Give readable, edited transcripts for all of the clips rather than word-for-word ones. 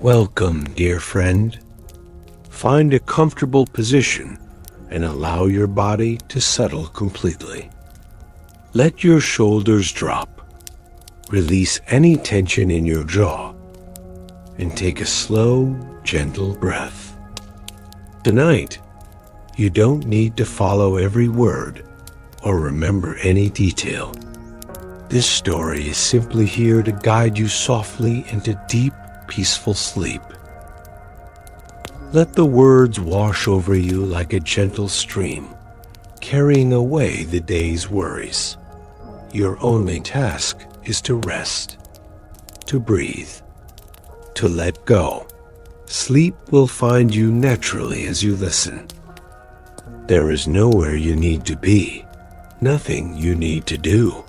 Welcome, dear friend. Find a comfortable position and allow your body to settle completely. Let your shoulders drop. Release any tension in your jaw and take a slow, gentle breath. Tonight, you don't need to follow every word or remember any detail. This story is simply here to guide you softly into deep, peaceful sleep. Let the words wash over you like a gentle stream, carrying away the day's worries. Your only task is to rest, to breathe, to let go. Sleep will find you naturally as you listen. There is nowhere you need to be, nothing you need to do.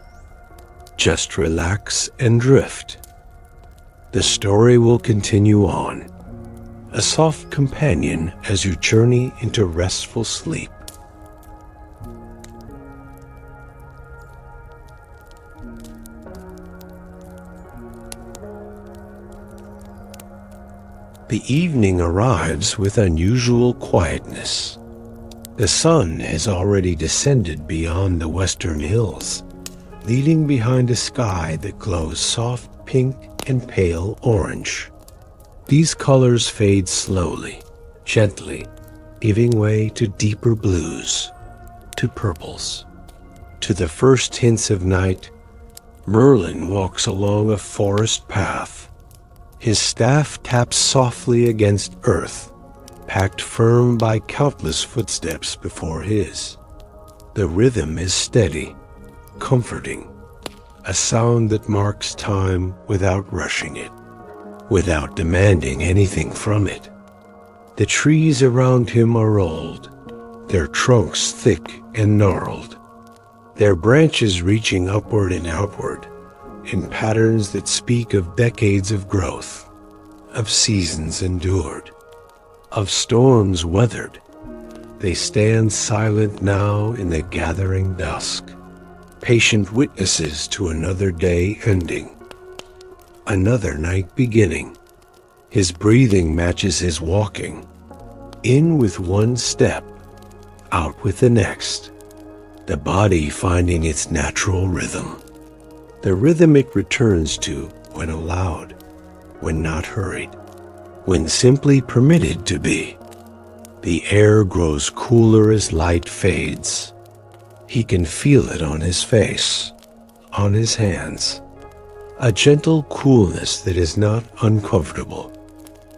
Just relax and drift. The story will continue on, a soft companion as you journey into restful sleep. The evening arrives with unusual quietness. The sun has already descended beyond the western hills, leading behind a sky that glows soft pink and pale orange. These colors fade slowly, gently, giving way to deeper blues, to purples. To the first hints of night, Merlin walks along a forest path. His staff taps softly against earth, packed firm by countless footsteps before his. The rhythm is steady, comforting, a sound that marks time without rushing it, without demanding anything from it. The trees around him are old, their trunks thick and gnarled, their branches reaching upward and outward in patterns that speak of decades of growth, of seasons endured, of storms weathered. They stand silent now in the gathering dusk, patient witnesses to another day ending, another night beginning. His breathing matches his walking, in with one step, out with the next, the body finding its natural rhythm. The rhythm it returns to when allowed, when not hurried, when simply permitted to be. The air grows cooler as light fades. He can feel it on his face, on his hands. A gentle coolness that is not uncomfortable,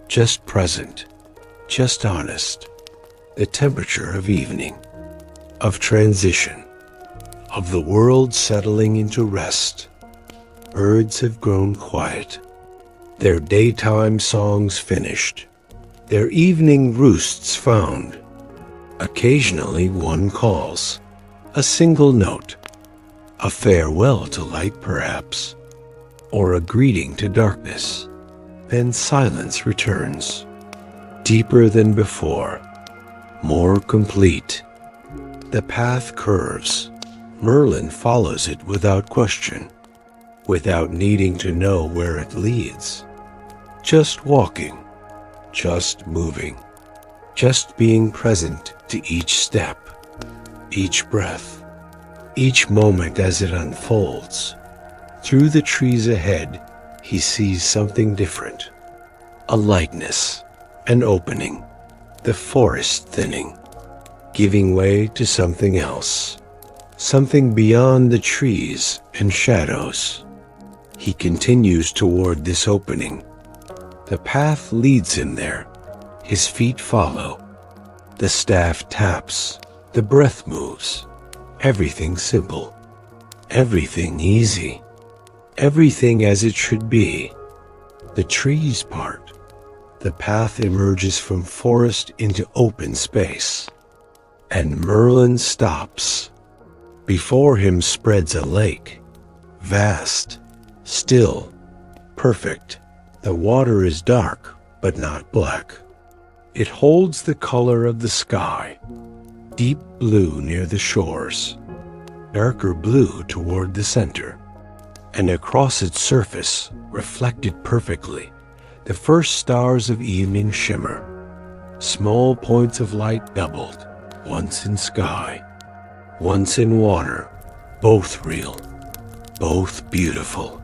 just present, just honest. The temperature of evening, of transition, of the world settling into rest. Birds have grown quiet, their daytime songs finished, their evening roosts found. Occasionally one calls, a single note, a farewell to light perhaps, or a greeting to darkness. Then silence returns, deeper than before, more complete. The path curves. Merlin follows it without question, without needing to know where it leads. Just walking, just moving, just being present to each step, each breath, each moment as it unfolds. Through the trees ahead, he sees something different. A lightness, an opening, the forest thinning, giving way to something else, something beyond the trees and shadows. He continues toward this opening. The path leads him there. His feet follow. The staff taps. The breath moves. Everything simple. Everything easy. Everything as it should be. The trees part. The path emerges from forest into open space. And Merlin stops. Before him spreads a lake. Vast. Still, perfect. The water is dark, but not black. It holds the color of the sky, deep blue near the shores, darker blue toward the center, and across its surface, reflected perfectly, The first stars of evening shimmer. Small points of light doubled, once in sky, once in water, both real, both beautiful.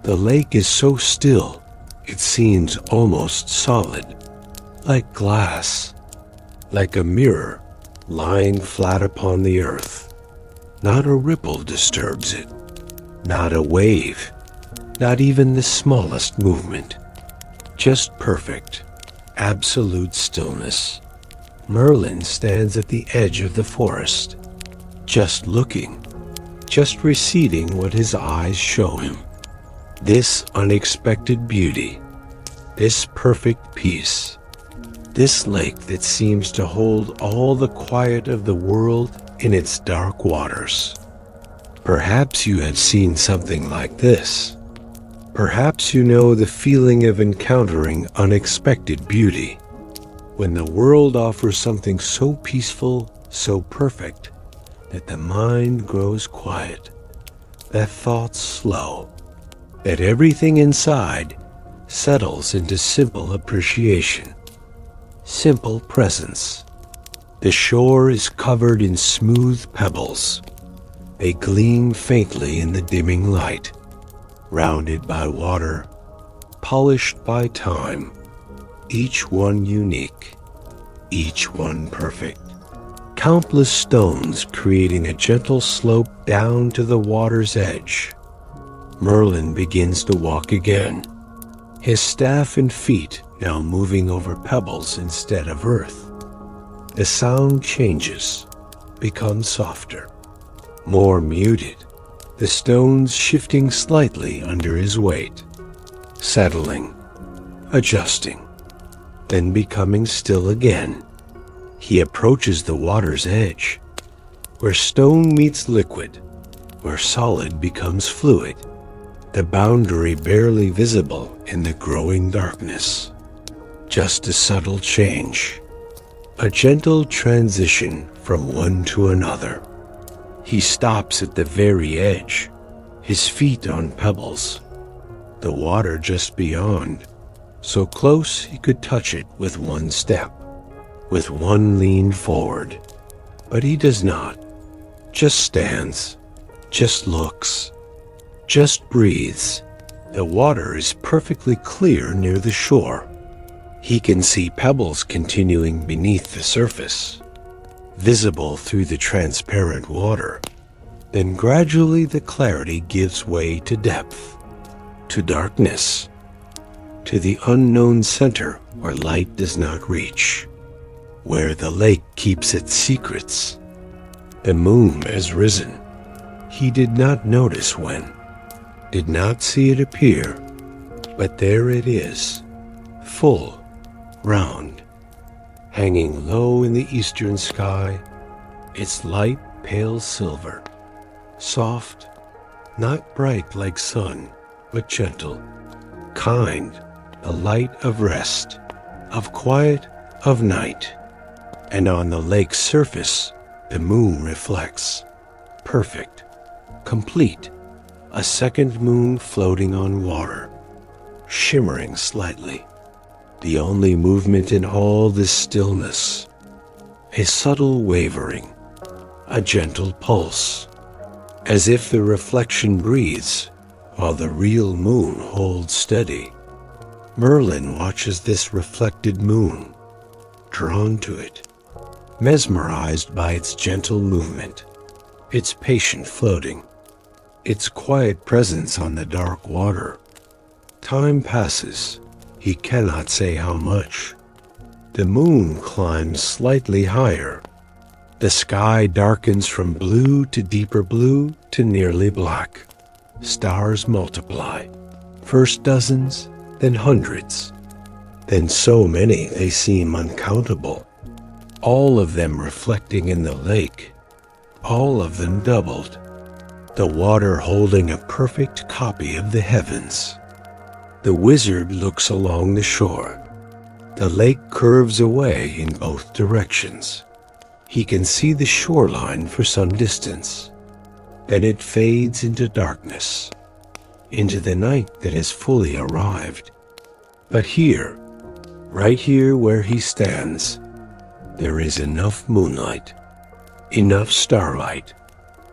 The lake is so still, it seems almost solid, like glass, like a mirror lying flat upon the earth. Not a ripple disturbs it, not a wave, not even the smallest movement. Just perfect, absolute stillness. Merlin stands at the edge of the forest, just looking, just receiving what his eyes show him. This unexpected beauty, this perfect peace, this lake that seems to hold all the quiet of the world in its dark waters. Perhaps you have seen something like this. Perhaps you know the feeling of encountering unexpected beauty, when the world offers something so peaceful, so perfect, that the mind grows quiet, that thoughts slow, that everything inside settles into simple appreciation, simple presence. The shore is covered in smooth pebbles. They gleam faintly in the dimming light, rounded by water, polished by time, each one unique, each one perfect. Countless stones creating a gentle slope down to the water's edge. Merlin begins to walk again, his staff and feet now moving over pebbles instead of earth. The sound changes, becomes softer, more muted, the stones shifting slightly under his weight, settling, adjusting, then becoming still again. He approaches the water's edge, where stone meets liquid, where solid becomes fluid, the boundary barely visible in the growing darkness. Just a subtle change, a gentle transition from one to another. He stops at the very edge, his feet on pebbles, the water just beyond, so close he could touch it with one step, with one lean forward. But he does not, just stands, just looks, just breathes. The water is perfectly clear near the shore. He can see pebbles continuing beneath the surface, visible through the transparent water. Then gradually the clarity gives way to depth, to darkness, to the unknown center where light does not reach, where the lake keeps its secrets. The moon has risen. He did not notice when, did not see it appear, but there it is, full, round, hanging low in the eastern sky, its light pale silver, soft, not bright like sun, but gentle, kind, the light of rest, of quiet, of night. And on the lake's surface, the moon reflects, perfect, complete, a second moon floating on water, shimmering slightly. The only movement in all this stillness, a subtle wavering, a gentle pulse, as if the reflection breathes while the real moon holds steady. Merlin watches this reflected moon, drawn to it, mesmerized by its gentle movement, its patient floating, its quiet presence on the dark water. Time passes. He cannot say how much. The moon climbs slightly higher. The sky darkens from blue to deeper blue to nearly black. Stars multiply, first dozens, then hundreds, then so many they seem uncountable. All of them reflecting in the lake, all of them doubled, the water holding a perfect copy of the heavens. The wizard looks along the shore. The lake curves away in both directions. He can see the shoreline for some distance. Then it fades into darkness, into the night that has fully arrived. But here, right here where he stands, there is enough moonlight, enough starlight,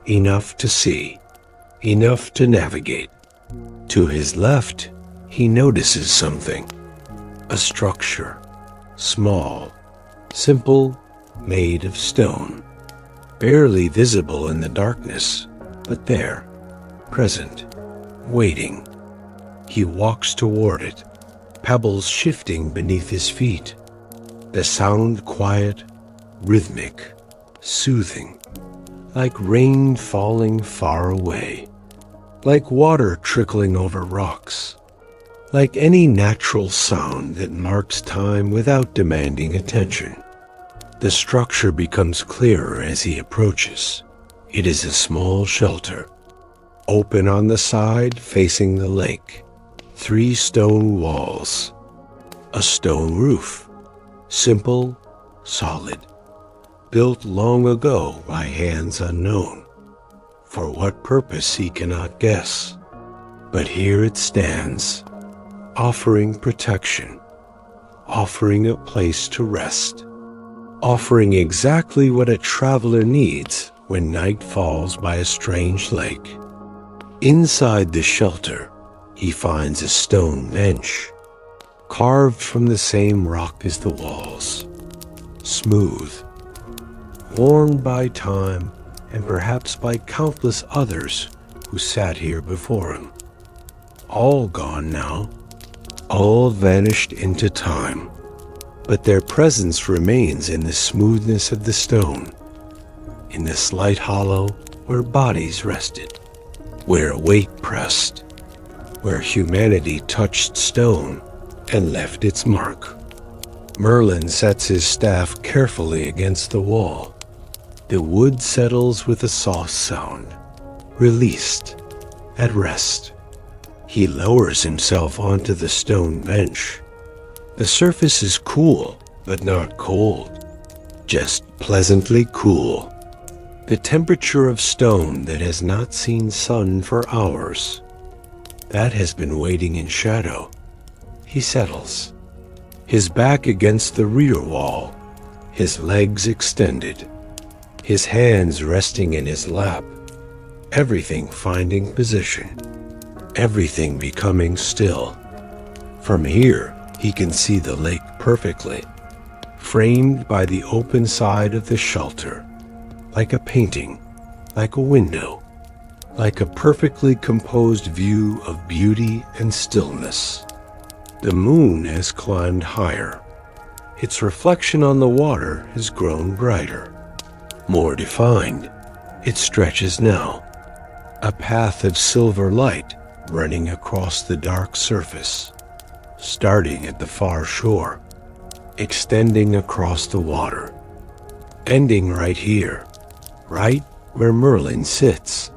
enough to see, enough to navigate. To his left, he notices something. A structure, small, simple, made of stone. Barely visible in the darkness, but there, present, waiting. He walks toward it, pebbles shifting beneath his feet. The sound quiet, rhythmic, soothing, like rain falling far away, like water trickling over rocks, like any natural sound that marks time without demanding attention. The structure becomes clearer as he approaches. It is a small shelter, open on the side facing the lake. 3 stone walls, a stone roof, simple, solid, built long ago by hands unknown. For what purpose he cannot guess. But here it stands, offering protection, offering a place to rest, offering exactly what a traveler needs when night falls by a strange lake. Inside the shelter, he finds a stone bench, carved from the same rock as the walls, smooth, worn by time and perhaps by countless others who sat here before him. All gone now, all vanished into time, but their presence remains in the smoothness of the stone, in the slight hollow where bodies rested, where weight pressed, where humanity touched stone and left its mark. Merlin sets his staff carefully against the wall. The wood settles with a soft sound, released, at rest. He lowers himself onto the stone bench. The surface is cool, but not cold, just pleasantly cool. The temperature of stone that has not seen sun for hours, that has been waiting in shadow. He settles, his back against the rear wall, his legs extended, his hands resting in his lap, everything finding position, everything becoming still. From here, he can see the lake perfectly, framed by the open side of the shelter, like a painting, like a window, like a perfectly composed view of beauty and stillness. The moon has climbed higher. Its reflection on the water has grown brighter, more defined. It stretches now, a path of silver light running across the dark surface, starting at the far shore, extending across the water, ending right here, right where Merlin sits,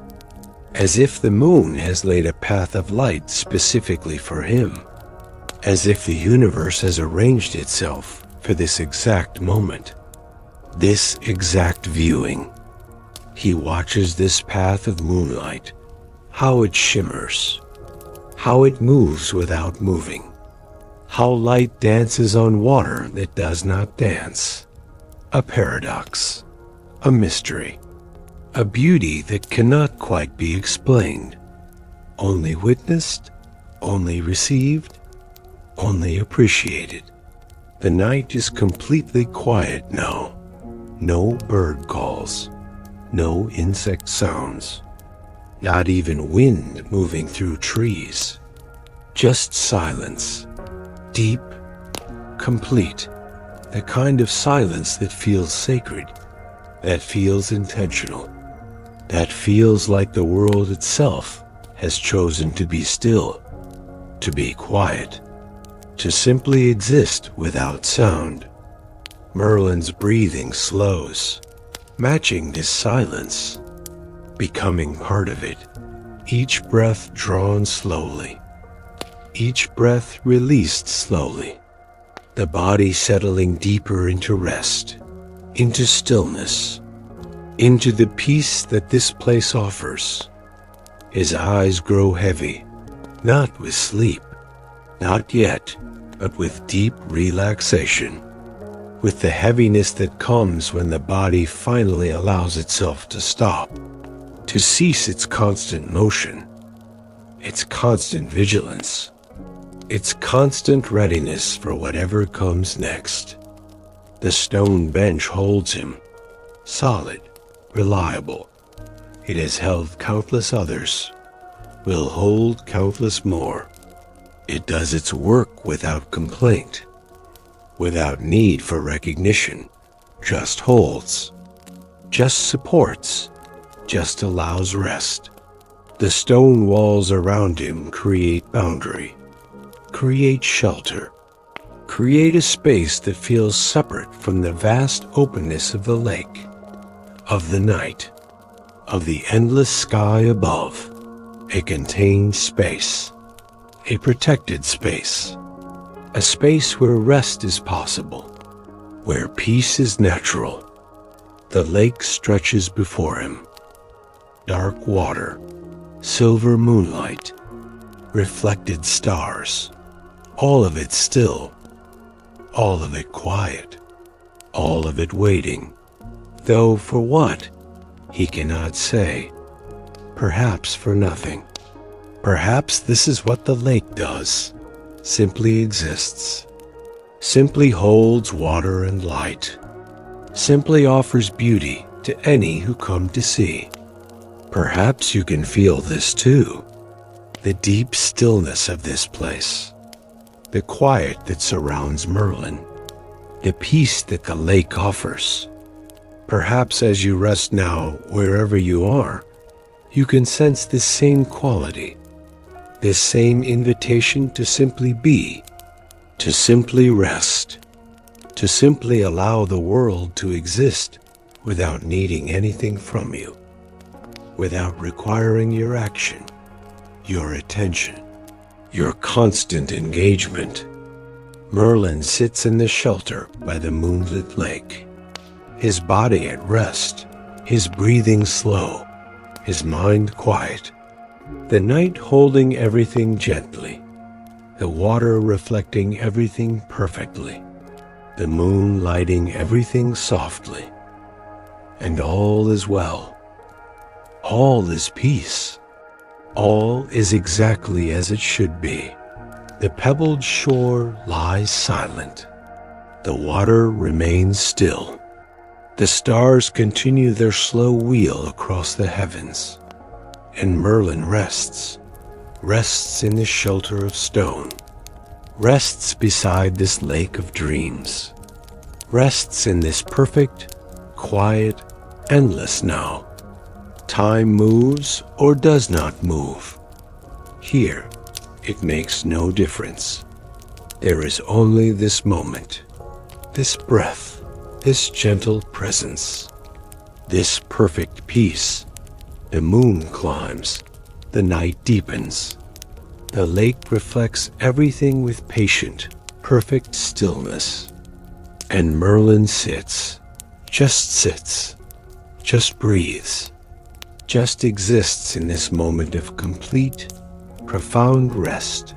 as if the moon has laid a path of light specifically for him, as if the universe has arranged itself for this exact moment, this exact viewing. He watches this path of moonlight, how it shimmers, how it moves without moving, how light dances on water that does not dance. A paradox, a mystery, a beauty that cannot quite be explained, only witnessed, only received, only appreciated. The night is completely quiet now. No bird calls, no insect sounds, not even wind moving through trees. Just silence, deep, complete, the kind of silence that feels sacred, that feels intentional, that feels like the world itself has chosen to be still, to be quiet, to simply exist without sound. Merlin's breathing slows, matching this silence, becoming part of it, each breath drawn slowly, each breath released slowly, the body settling deeper into rest, into stillness, into the peace that this place offers. His eyes grow heavy, not with sleep, not yet, but with deep relaxation, with the heaviness that comes when the body finally allows itself to stop, to cease its constant motion, its constant vigilance, its constant readiness for whatever comes next. The stone bench holds him, solid, reliable. It has held countless others, will hold countless more. It does its work without complaint, without need for recognition, just holds, just supports, just allows rest. The stone walls around him create boundary, create shelter, create a space that feels separate from the vast openness of the lake, of the night, of the endless sky above. A contained space, a protected space, a space where rest is possible, where peace is natural. The lake stretches before him. Dark water, silver moonlight, reflected stars, all of it still, all of it quiet, all of it waiting. Though for what, he cannot say. Perhaps for nothing. Perhaps this is what the lake does, simply exists, simply holds water and light, simply offers beauty to any who come to see. Perhaps you can feel this too, the deep stillness of this place, the quiet that surrounds Merlin, the peace that the lake offers. Perhaps as you rest now, wherever you are, you can sense this same quality, this same invitation to simply be, to simply rest, to simply allow the world to exist without needing anything from you, without requiring your action, your attention, your constant engagement. Merlin sits in the shelter by the moonlit lake, his body at rest, his breathing slow, his mind quiet, the night holding everything gently, the water reflecting everything perfectly, the moon lighting everything softly. And all is well. All is peace. All is exactly as it should be. The pebbled shore lies silent. The water remains still. The stars continue their slow wheel across the heavens, and Merlin rests in the shelter of stone, rests beside this lake of dreams, rests in this perfect, quiet, endless now. Time moves or does not move. Here, it makes no difference. There is only this moment, this breath, this gentle presence, this perfect peace. The moon climbs, the night deepens. The lake reflects everything with patient, perfect stillness. And Merlin sits, just breathes, just exists in this moment of complete, profound rest.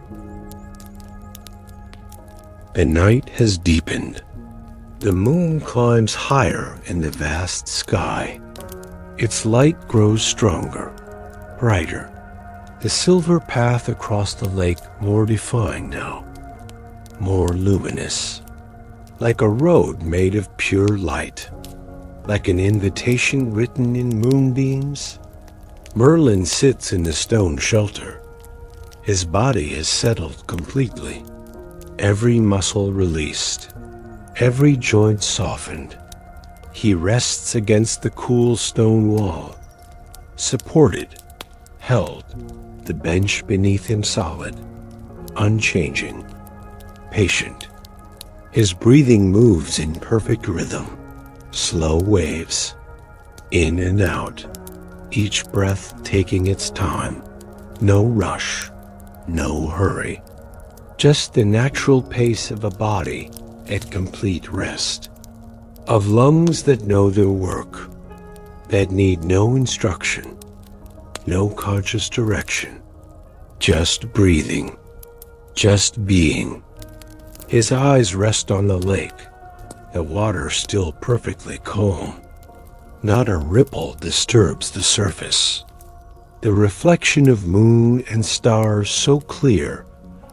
The night has deepened. The moon climbs higher in the vast sky. Its light grows stronger, brighter. The silver path across the lake more defined now, more luminous, like a road made of pure light, like an invitation written in moonbeams. Merlin sits in the stone shelter. His body is settled completely, every muscle released, every joint softened. He rests against the cool stone wall, supported, held, the bench beneath him solid, unchanging, patient. His breathing moves in perfect rhythm, slow waves, in and out, each breath taking its time. No rush, no hurry, just the natural pace of a body at complete rest, of lungs that know their work, that need no instruction, no conscious direction, just breathing, just being, His eyes rest on the lake, the water still perfectly calm. Not a ripple disturbs the surface. The reflection of moon and stars so clear,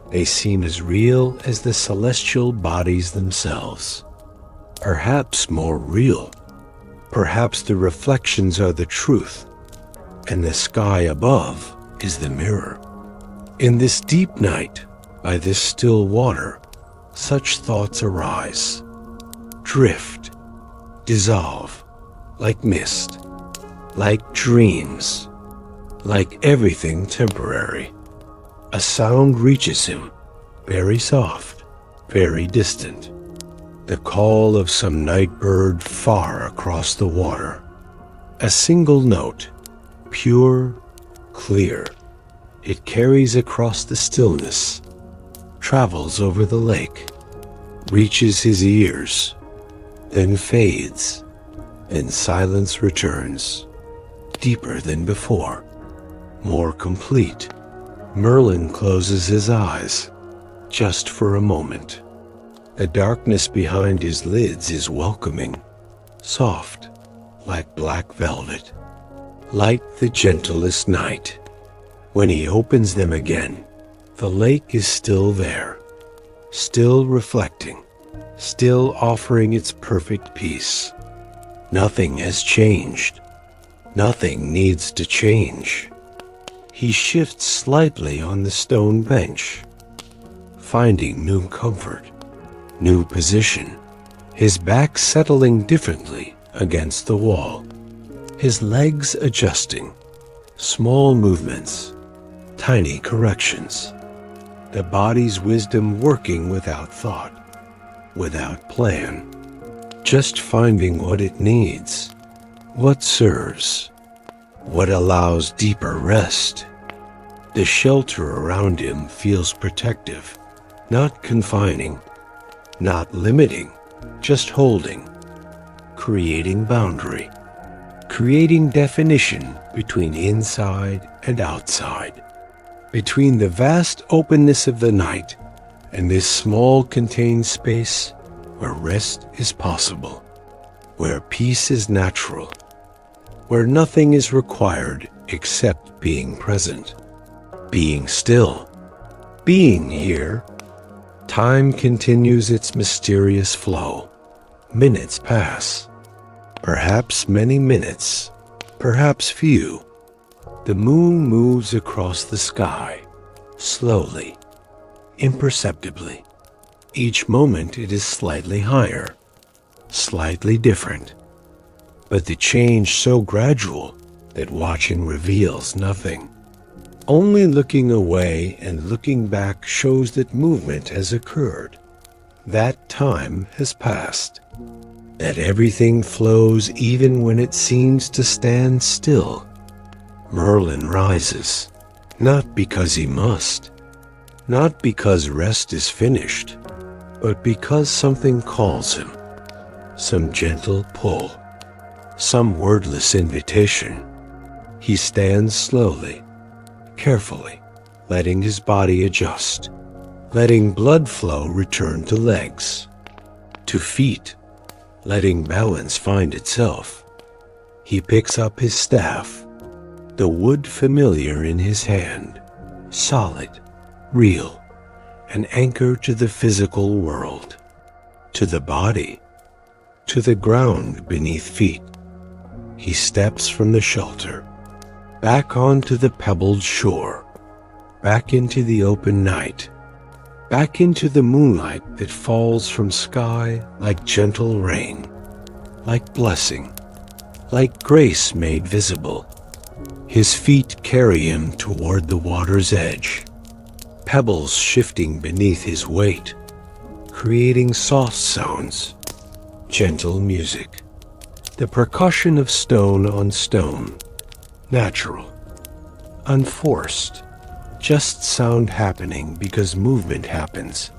they seem as real as the celestial bodies themselves. Perhaps more real. Perhaps the reflections are the truth, and the sky above is the mirror. In this deep night, by this still water, such thoughts arise, drift, dissolve, like mist, like dreams, like everything temporary. A sound reaches him, very soft, very distant, the call of some night bird far across the water. A single note, pure, clear. It carries across the stillness, travels over the lake, reaches his ears, then fades, and silence returns, deeper than before, more complete. Merlin closes his eyes, just for a moment. The darkness behind his lids is welcoming, soft, like black velvet, like the gentlest night. When he opens them again, the lake is still there, still reflecting, still offering its perfect peace. Nothing has changed. Nothing needs to change. He shifts slightly on the stone bench, finding new comfort, new position, his back settling differently against the wall, his legs adjusting, small movements, tiny corrections, the body's wisdom working without thought, without plan, just finding what it needs, what serves, what allows deeper rest. The shelter around him feels protective, not confining, not limiting, just holding, creating boundary, creating definition between inside and outside, between the vast openness of the night and this small contained space where rest is possible, where peace is natural, where nothing is required except being present, being still, being here. Time continues its mysterious flow. Minutes pass, perhaps many minutes, perhaps few. The moon moves across the sky, slowly, imperceptibly. Each moment it is slightly higher, slightly different, but the change so gradual that watching reveals nothing. Only looking away and looking back shows that movement has occurred, that time has passed, that everything flows even when it seems to stand still. Merlin rises, not because he must, not because rest is finished, but because something calls him, some gentle pull, some wordless invitation. He stands slowly, carefully, letting his body adjust, letting blood flow return to legs, to feet, letting balance find itself. He picks up his staff, the wood familiar in his hand, solid, real, an anchor to the physical world, to the body, to the ground beneath feet. He steps from the shelter, back onto the pebbled shore, back into the open night, back into the moonlight that falls from sky like gentle rain, like blessing, like grace made visible. His feet carry him toward the water's edge, pebbles shifting beneath his weight, creating soft sounds, gentle music, the percussion of stone on stone, natural, unforced, just sound happening because movement happens,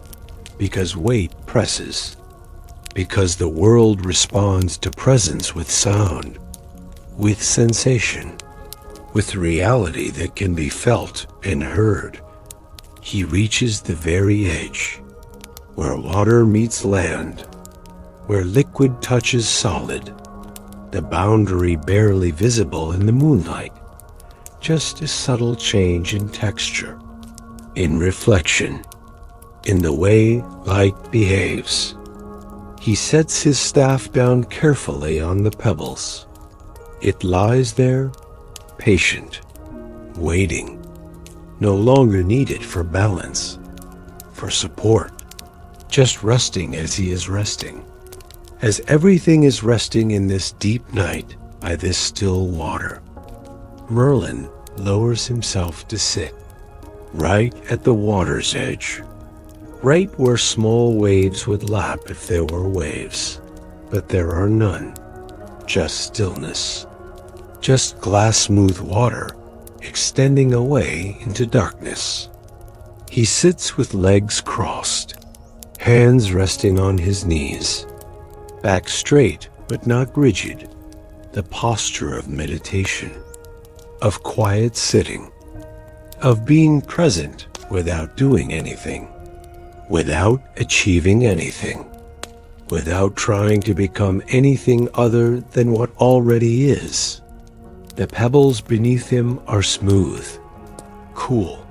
because weight presses, because the world responds to presence with sound, with sensation, with reality that can be felt and heard. He reaches the very edge, where water meets land, where liquid touches solid, the boundary barely visible in the moonlight, just a subtle change in texture, in reflection, in the way light behaves. He sets his staff down carefully on the pebbles. It lies there, patient, waiting, no longer needed for balance, for support, just resting as he is resting, as everything is resting in this deep night by this still water. Merlin lowers himself to sit, right at the water's edge, right where small waves would lap if there were waves, but there are none, just stillness, just glass-smooth water extending away into darkness. He sits with legs crossed, hands resting on his knees, back straight but not rigid, the posture of meditation, of quiet sitting, of being present without doing anything, without achieving anything, without trying to become anything other than what already is. The pebbles beneath him are smooth, cool.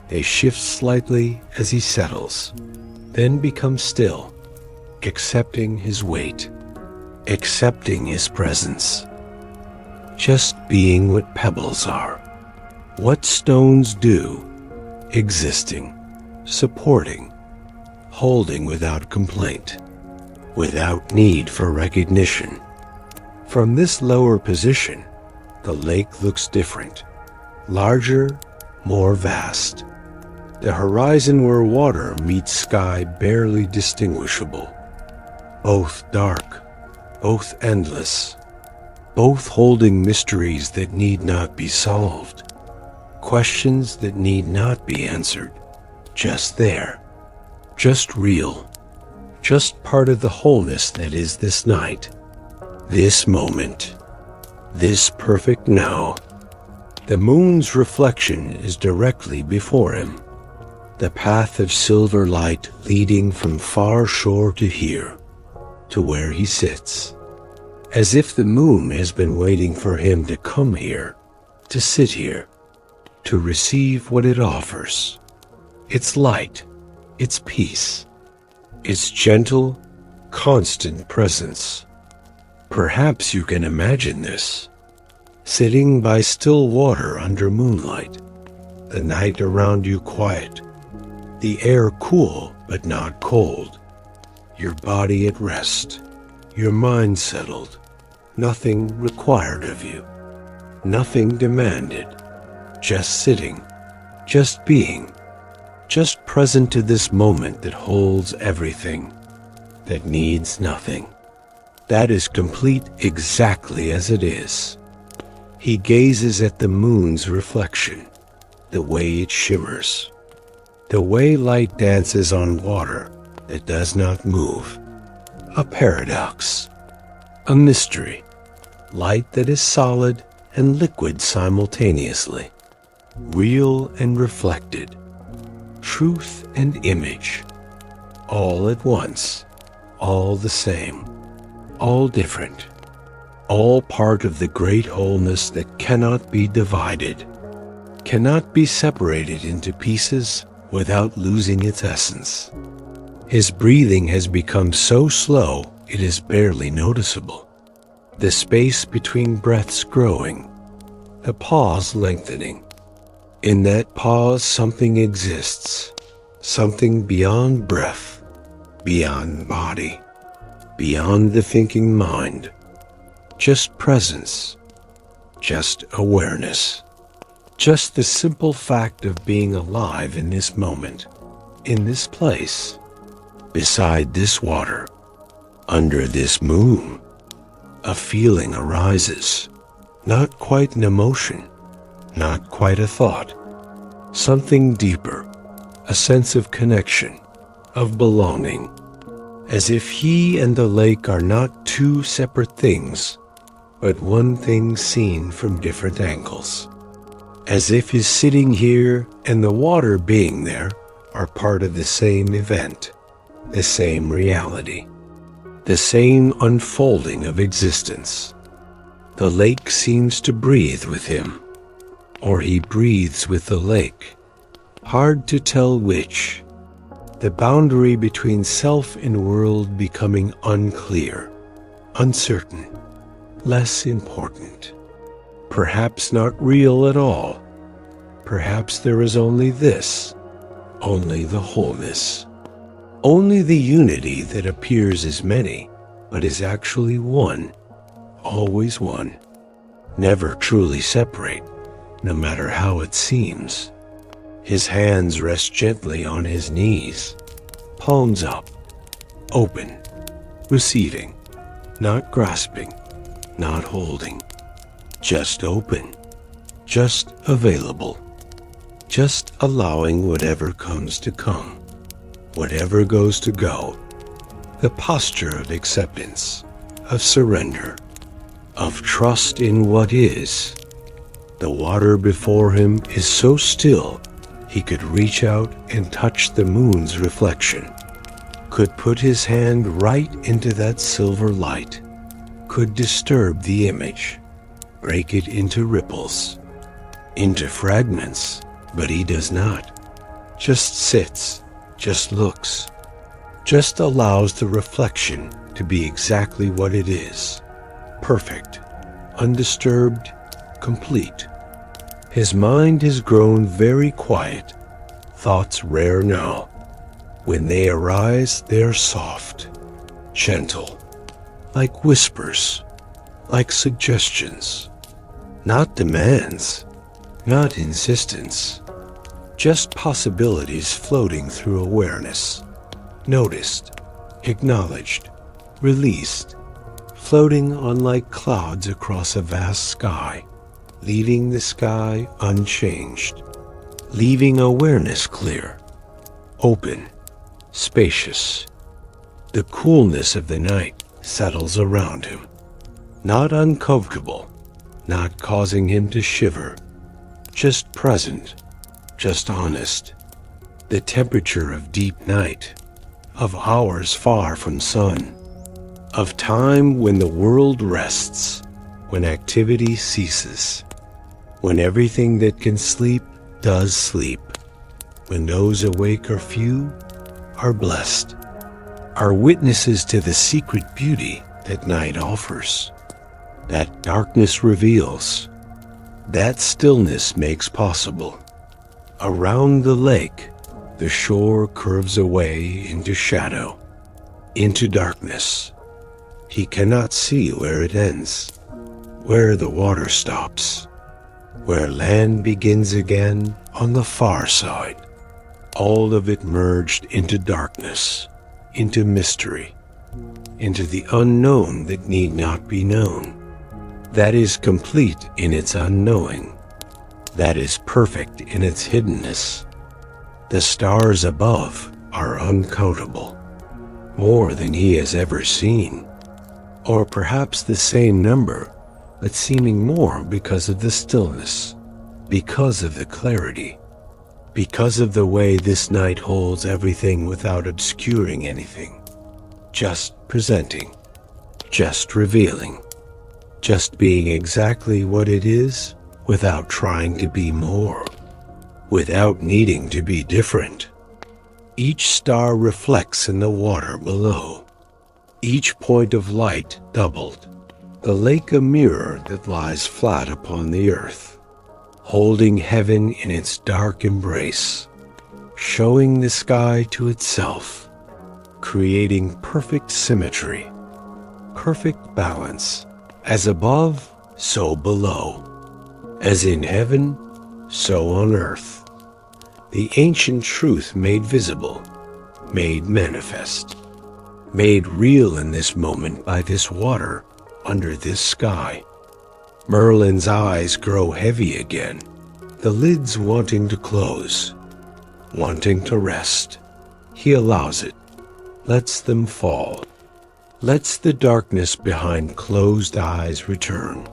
They shift slightly as he settles, then become still, accepting his weight, accepting his presence. Just being what pebbles are, what stones do, existing, supporting, holding without complaint, without need for recognition. From this lower position, the lake looks different, larger, more vast. The horizon where water meets sky barely distinguishable, both dark, both endless, both holding mysteries that need not be solved, questions that need not be answered, just there, just real, just part of the wholeness that is this night, this moment, this perfect now. The moon's reflection is directly before him, the path of silver light leading from far shore to here, to where he sits, as if the moon has been waiting for him to come here, to sit here, to receive what it offers, its light, its peace, its gentle, constant presence. Perhaps you can imagine this, sitting by still water under moonlight, the night around you quiet, the air cool but not cold, your body at rest, your mind settled, nothing required of you, nothing demanded, just sitting, just being, just present to this moment that holds everything, that needs nothing, that is complete exactly as it is. He gazes at the moon's reflection, the way it shimmers, the way light dances on water that does not move, a paradox, a mystery, light that is solid and liquid simultaneously, real and reflected, truth and image, all at once, all the same, all different, all part of the great wholeness that cannot be divided, cannot be separated into pieces without losing its essence. His breathing has become so slow it is barely noticeable, the space between breaths growing, the pause lengthening. In that pause something exists, something beyond breath, beyond body, beyond the thinking mind, just presence, just awareness, just the simple fact of being alive in this moment, in this place, beside this water, under this moon. A feeling arises, not quite an emotion, not quite a thought, something deeper, a sense of connection, of belonging, as if he and the lake are not two separate things, but one thing seen from different angles, as if his sitting here and the water being there are part of the same event, the same reality, the same unfolding of existence. The lake seems to breathe with him, or he breathes with the lake. Hard to tell which. The boundary between self and world becoming unclear, uncertain, less important. Perhaps not real at all. Perhaps there is only this, only the wholeness. Only the unity that appears as many, but is actually one, always one. Never truly separate, no matter how it seems. His hands rest gently on his knees, palms up, open, receiving, not grasping, not holding, just open, just available, just allowing whatever comes to come, whatever goes to go. The posture of acceptance, of surrender, of trust in what is. The water before him is so still he could reach out and touch the moon's reflection, could put his hand right into that silver light, could disturb the image, break it into ripples, into fragments, but he does not. Just sits, just looks, just allows the reflection to be exactly what it is, perfect, undisturbed, complete. His mind has grown very quiet, thoughts rare now. When they arise, they are soft, gentle, like whispers, like suggestions, not demands, not insistence, just possibilities floating through awareness, noticed, acknowledged, released, floating on like clouds across a vast sky, leaving the sky unchanged, leaving awareness clear, open, spacious. The coolness of the night settles around him, not uncomfortable, not causing him to shiver, just present, just honest. The temperature of deep night, of hours far from sun, of time when the world rests, when activity ceases, when everything that can sleep does sleep, when those awake are few, are blessed, are witnesses to the secret beauty that night offers, that darkness reveals, that stillness makes possible. Around the lake, the shore curves away into shadow, into darkness. He cannot see where it ends, where the water stops, where land begins again on the far side. All of it merged into darkness, into mystery, into the unknown that need not be known, that is complete in its unknowing, that is perfect in its hiddenness. The stars above are uncountable, more than he has ever seen, or perhaps the same number, but seeming more because of the stillness, because of the clarity, because of the way this night holds everything without obscuring anything, just presenting, just revealing, just being exactly what it is without trying to be more, without needing to be different. Each star reflects in the water below, each point of light doubled, the lake a mirror that lies flat upon the earth, holding heaven in its dark embrace, showing the sky to itself, creating perfect symmetry, perfect balance, as above, so below, as in heaven, so on earth. The ancient truth made visible, made manifest, made real in this moment by this water under this sky. Merlin's eyes grow heavy again, the lids wanting to close, wanting to rest. He allows it, lets them fall, lets the darkness behind closed eyes return.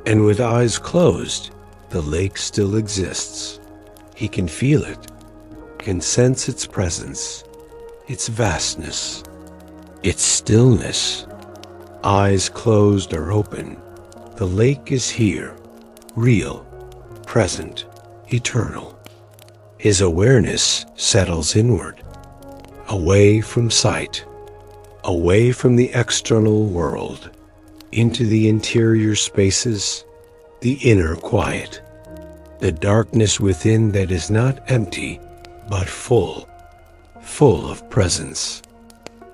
And with eyes closed, the lake still exists. He can feel it, can sense its presence. its vastness, its stillness. Eyes closed or open, the lake is here, real, present, eternal. His awareness settles inward, away from sight, away from the external world, into the interior spaces, the inner quiet, the darkness within that is not empty, but full, full of presence,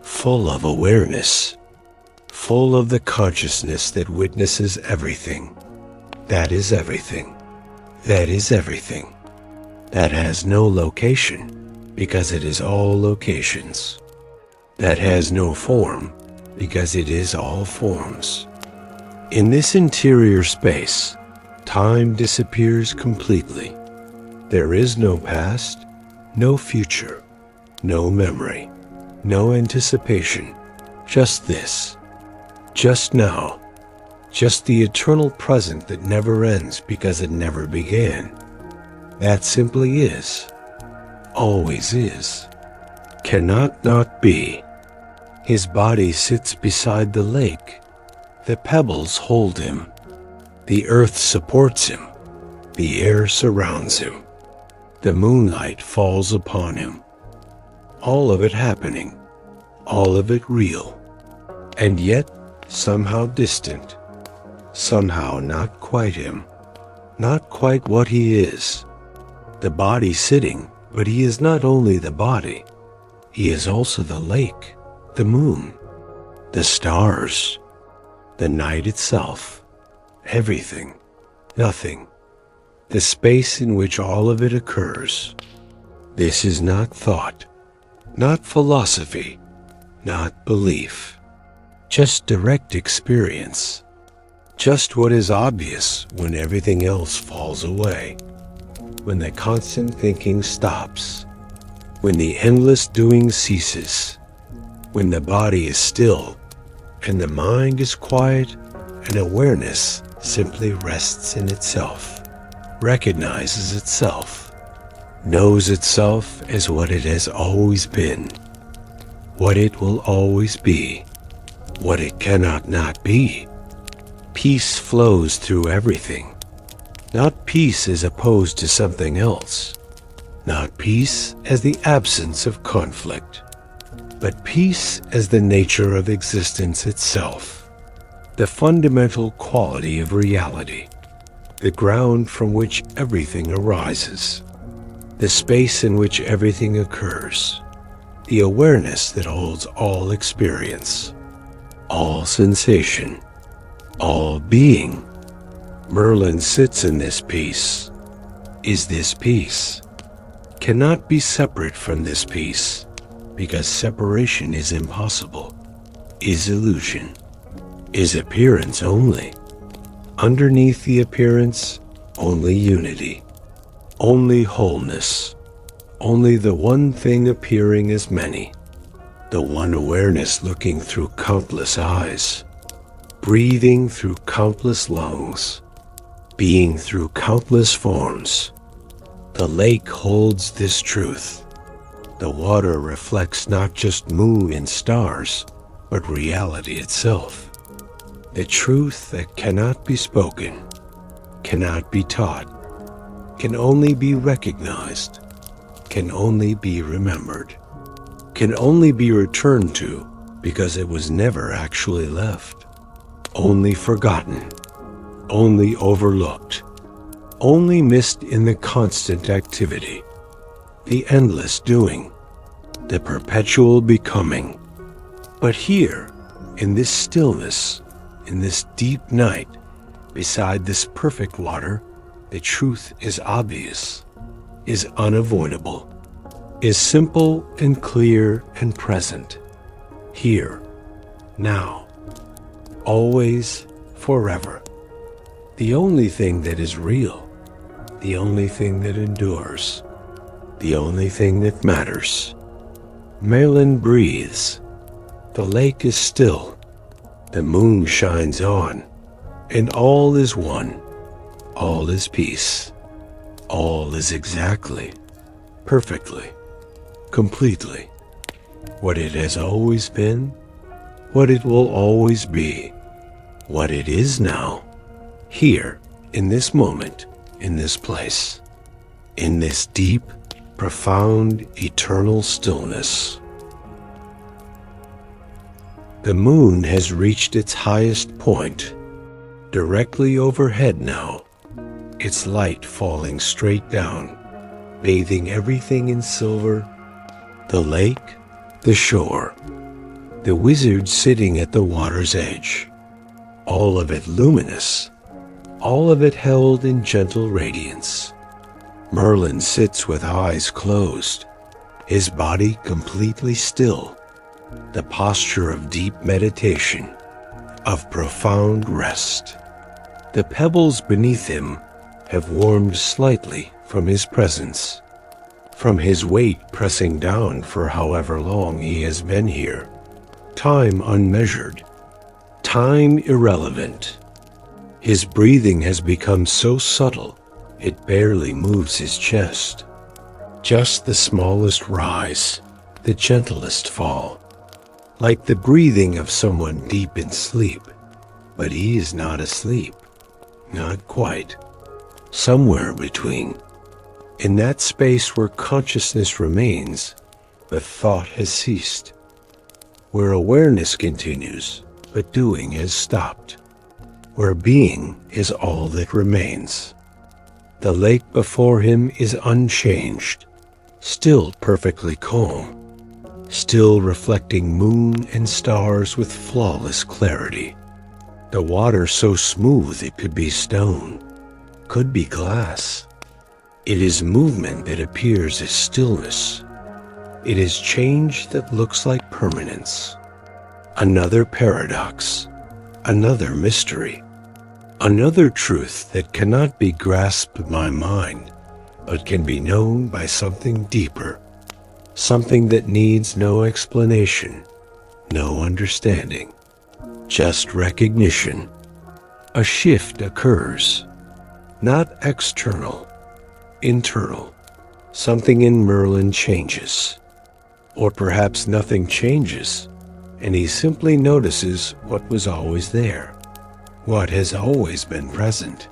full of awareness, full of the consciousness that witnesses everything. That is everything. That is everything. That has no location, because it is all locations. That has no form, because it is all forms. In this interior space, time disappears completely. There is no past, no future, no memory, no anticipation, just this, just now, just the eternal present that never ends because it never began. That simply is, always is, cannot not be. His body sits beside the lake. The pebbles hold him. The earth supports him. The air surrounds him. The moonlight falls upon him. All of it happening, all of it real, and yet somehow distant, somehow not quite him, not quite what he is. The body sitting, but he is not only the body, he is also the lake, the moon, the stars, the night itself, everything, nothing, the space in which all of it occurs. This is not thought, not philosophy, not belief, just direct experience, just what is obvious when everything else falls away, when the constant thinking stops, when the endless doing ceases, when the body is still and the mind is quiet and awareness simply rests in itself, recognizes itself, knows itself as what it has always been, what it will always be, what it cannot not be. Peace flows through everything. Not peace as opposed to something else. Not peace as the absence of conflict, but peace as the nature of existence itself, the fundamental quality of reality, the ground from which everything arises, the space in which everything occurs, the awareness that holds all experience, all sensation, all being. Merlin sits in this peace, is this peace, cannot be separate from this peace, because separation is impossible, is illusion, is appearance only. Underneath the appearance, only unity, only wholeness, only the one thing appearing as many, the one awareness looking through countless eyes, breathing through countless lungs, being through countless forms. The lake holds this truth. The water reflects not just moon and stars, but reality itself. The truth that cannot be spoken, cannot be taught, can only be recognized, can only be remembered, can only be returned to because it was never actually left, only forgotten, only overlooked, only missed in the constant activity, the endless doing, the perpetual becoming. But here, in this stillness, in this deep night, beside this perfect water, the truth is obvious, is unavoidable, is simple and clear and present, here, now, always, forever. The only thing that is real, the only thing that endures, the only thing that matters. Merlin breathes. The lake is still. The moon shines on, and all is one. All is peace. All is exactly, perfectly, completely, what it has always been, what it will always be, what it is now, here, in this moment, in this place, in this deep, profound, eternal stillness. The moon has reached its highest point, directly overhead now, its light falling straight down, bathing everything in silver, the lake, the shore, the wizard sitting at the water's edge, all of it luminous, all of it held in gentle radiance. Merlin sits with eyes closed, his body completely still, the posture of deep meditation, of profound rest. The pebbles beneath him have warmed slightly from his presence, from his weight pressing down for however long he has been here. Time unmeasured, time irrelevant. His breathing has become so subtle, it barely moves his chest. Just the smallest rise, the gentlest fall, like the breathing of someone deep in sleep. But he is not asleep, not quite. Somewhere between. In that space where consciousness remains, but thought has ceased. Where awareness continues, but doing has stopped. Where being is all that remains. The lake before him is unchanged, still perfectly calm, still reflecting moon and stars with flawless clarity. The water so smooth it could be stone, could be glass. It is movement that appears as stillness. It is change that looks like permanence. Another paradox, another mystery, another truth that cannot be grasped by mind, but can be known by something deeper, something that needs no explanation, no understanding, just recognition. A shift occurs, not external, internal. Something in Merlin changes. Or perhaps nothing changes, and he simply notices what was always there, what has always been present.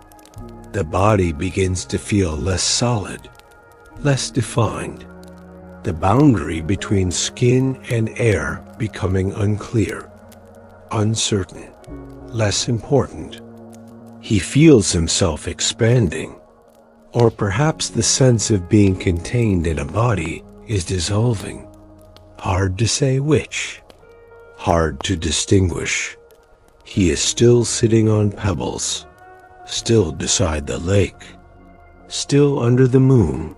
The body begins to feel less solid, less defined. The boundary between skin and air becoming unclear, uncertain, less important. He feels himself expanding, or perhaps the sense of being contained in a body is dissolving. Hard to say which, hard to distinguish. He is still sitting on pebbles, still beside the lake, still under the moon,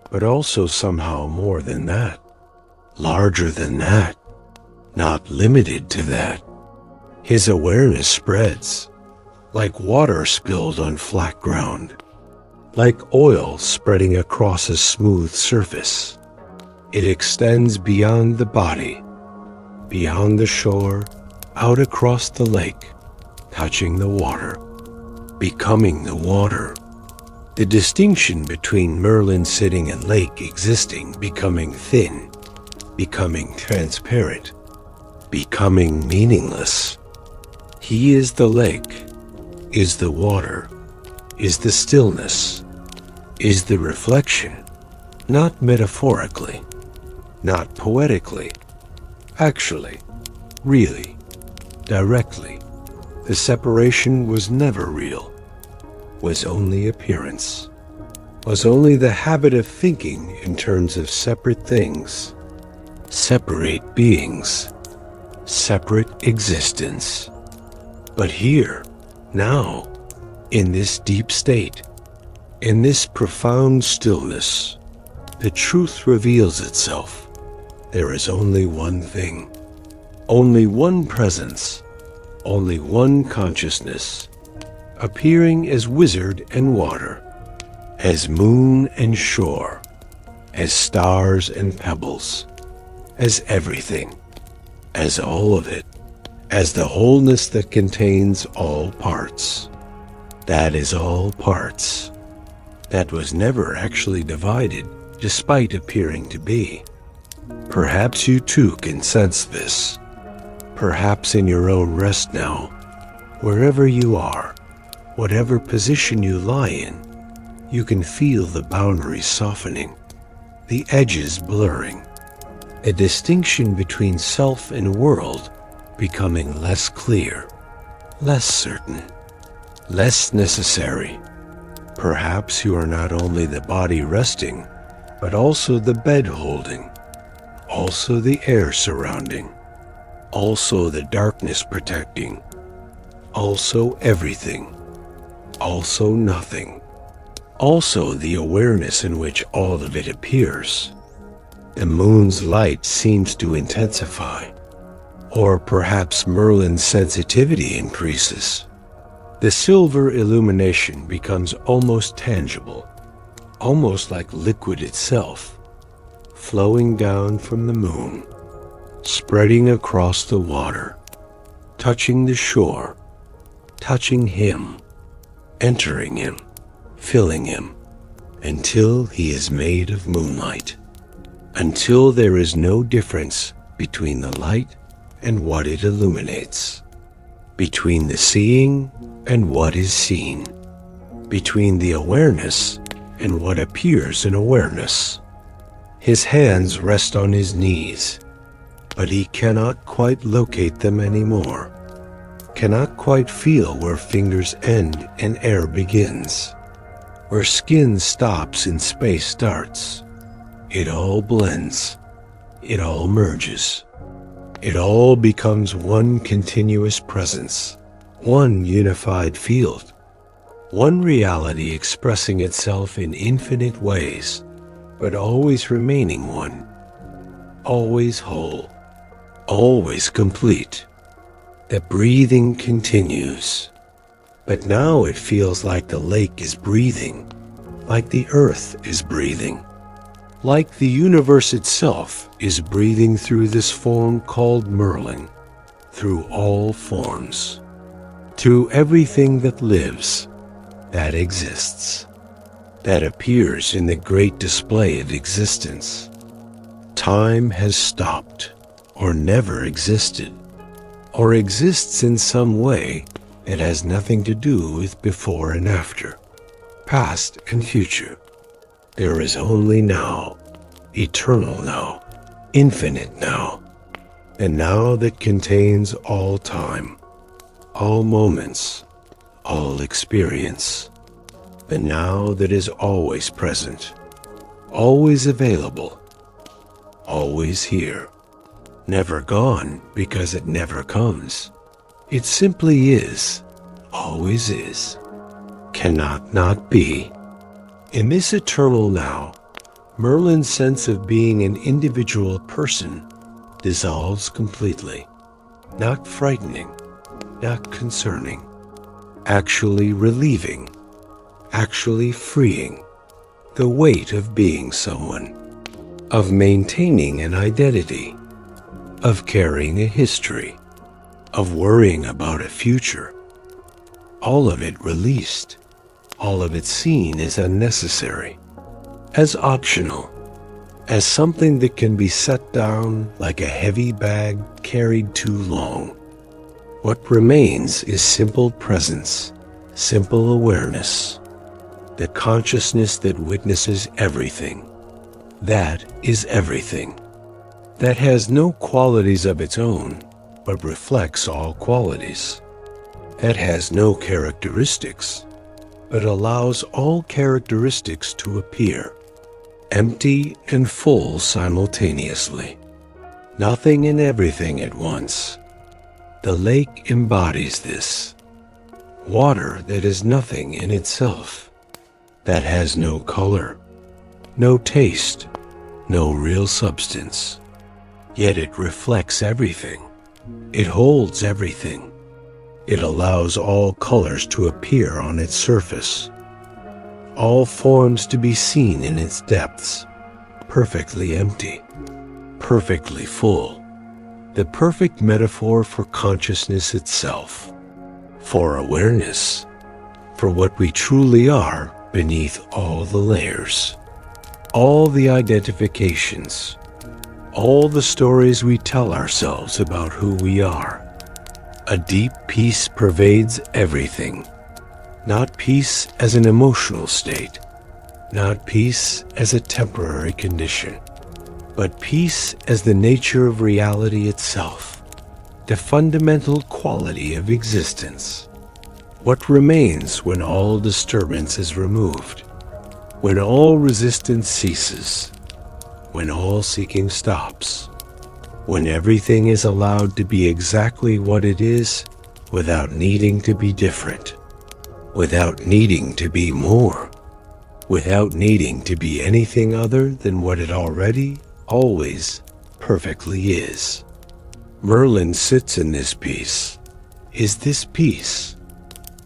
but also somehow more than that, larger than that, not limited to that. His awareness spreads, like water spilled on flat ground, like oil spreading across a smooth surface. It extends beyond the body, beyond the shore, out across the lake, touching the water, becoming the water. The distinction between Merlin sitting and lake existing, becoming thin, becoming transparent, becoming meaningless. He is the lake, is the water, is the stillness, is the reflection, not metaphorically, not poetically, actually, really, directly. The separation was never real, was only appearance, was only the habit of thinking in terms of separate things, separate beings, separate existence. But here, now, in this deep state, in this profound stillness, the truth reveals itself. There is only one thing, only one presence, only one consciousness, appearing as wizard and water, as moon and shore, as stars and pebbles, as everything, as all of it, as the wholeness that contains all parts. That is all parts. That was never actually divided, despite appearing to be. Perhaps you too can sense this. Perhaps in your own rest now, wherever you are, whatever position you lie in, you can feel the boundaries softening, the edges blurring, a distinction between self and world becoming less clear, less certain, less necessary. Perhaps you are not only the body resting, but also the bed holding, also the air surrounding, also the darkness protecting, also everything, also nothing, also the awareness in which all of it appears. The moon's light seems to intensify, or perhaps Merlin's sensitivity increases. The silver illumination becomes almost tangible, almost like liquid itself, flowing down from the moon, spreading across the water, touching the shore, touching him, entering him, filling him, until he is made of moonlight, until there is no difference between the light and what it illuminates, between the seeing and what is seen, between the awareness and what appears in awareness. His hands rest on his knees, but he cannot quite locate them anymore, cannot quite feel where fingers end and air begins, where skin stops and space starts. It all blends, it all merges, it all becomes one continuous presence, one unified field, one reality expressing itself in infinite ways, but always remaining one, always whole, always complete. The breathing continues, but now it feels like the lake is breathing, like the earth is breathing, like the universe itself is breathing through this form called Merlin, through all forms, through everything that lives, that exists, that appears in the great display of existence. Time has stopped, or never existed, or exists in some way that has nothing to do with before and after, past and future. There is only now, eternal now, infinite now, and now that contains all time, all moments, all experience, the now that is always present, always available, always here, never gone because it never comes. It simply is, always is, cannot not be. In this eternal now, Merlin's sense of being an individual person dissolves completely, not frightening, not concerning, actually relieving, actually freeing the weight of being someone, of maintaining an identity, of carrying a history, of worrying about a future. All of it released, all of it seen as unnecessary, as optional, as something that can be set down like a heavy bag carried too long. What remains is simple presence, simple awareness, the consciousness that witnesses everything. That is everything. That has no qualities of its own, but reflects all qualities. That has no characteristics, but allows all characteristics to appear, empty and full simultaneously. Nothing and everything at once. The lake embodies this. Water that is nothing in itself, that has no color, no taste, no real substance. Yet it reflects everything. It holds everything. It allows all colors to appear on its surface, all forms to be seen in its depths, perfectly empty, perfectly full, the perfect metaphor for consciousness itself, for awareness, for what we truly are beneath all the layers, all the identifications, all the stories we tell ourselves about who we are. A deep peace pervades everything. Not peace as an emotional state, not peace as a temporary condition, but peace as the nature of reality itself, the fundamental quality of existence. What remains when all disturbance is removed, when all resistance ceases, when all seeking stops, when everything is allowed to be exactly what it is without needing to be different, without needing to be more, without needing to be anything other than what it already, always, perfectly is. Merlin sits in this peace. Is this peace?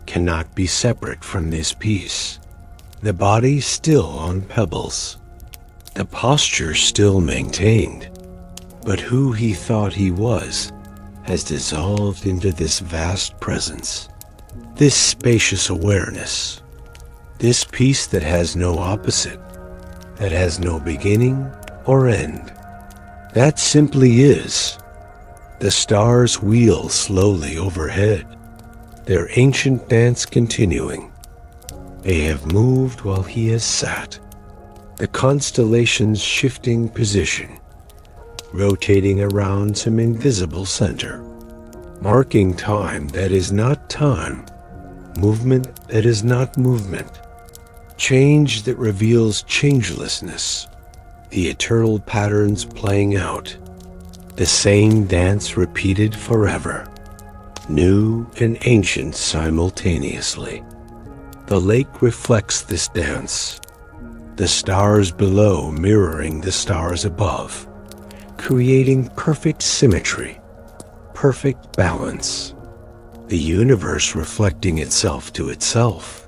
Cannot be separate from this peace. The body still on pebbles, the posture still maintained, but who he thought he was has dissolved into this vast presence, this spacious awareness, this peace that has no opposite, that has no beginning or end. That simply is. The stars wheel slowly overhead, their ancient dance continuing. They have moved while he has sat, the constellations shifting position, rotating around some invisible center, marking time that is not time, movement that is not movement, change that reveals changelessness, the eternal patterns playing out, the same dance repeated forever, new and ancient simultaneously. The lake reflects this dance, the stars below mirroring the stars above, creating perfect symmetry, perfect balance. The universe reflecting itself to itself,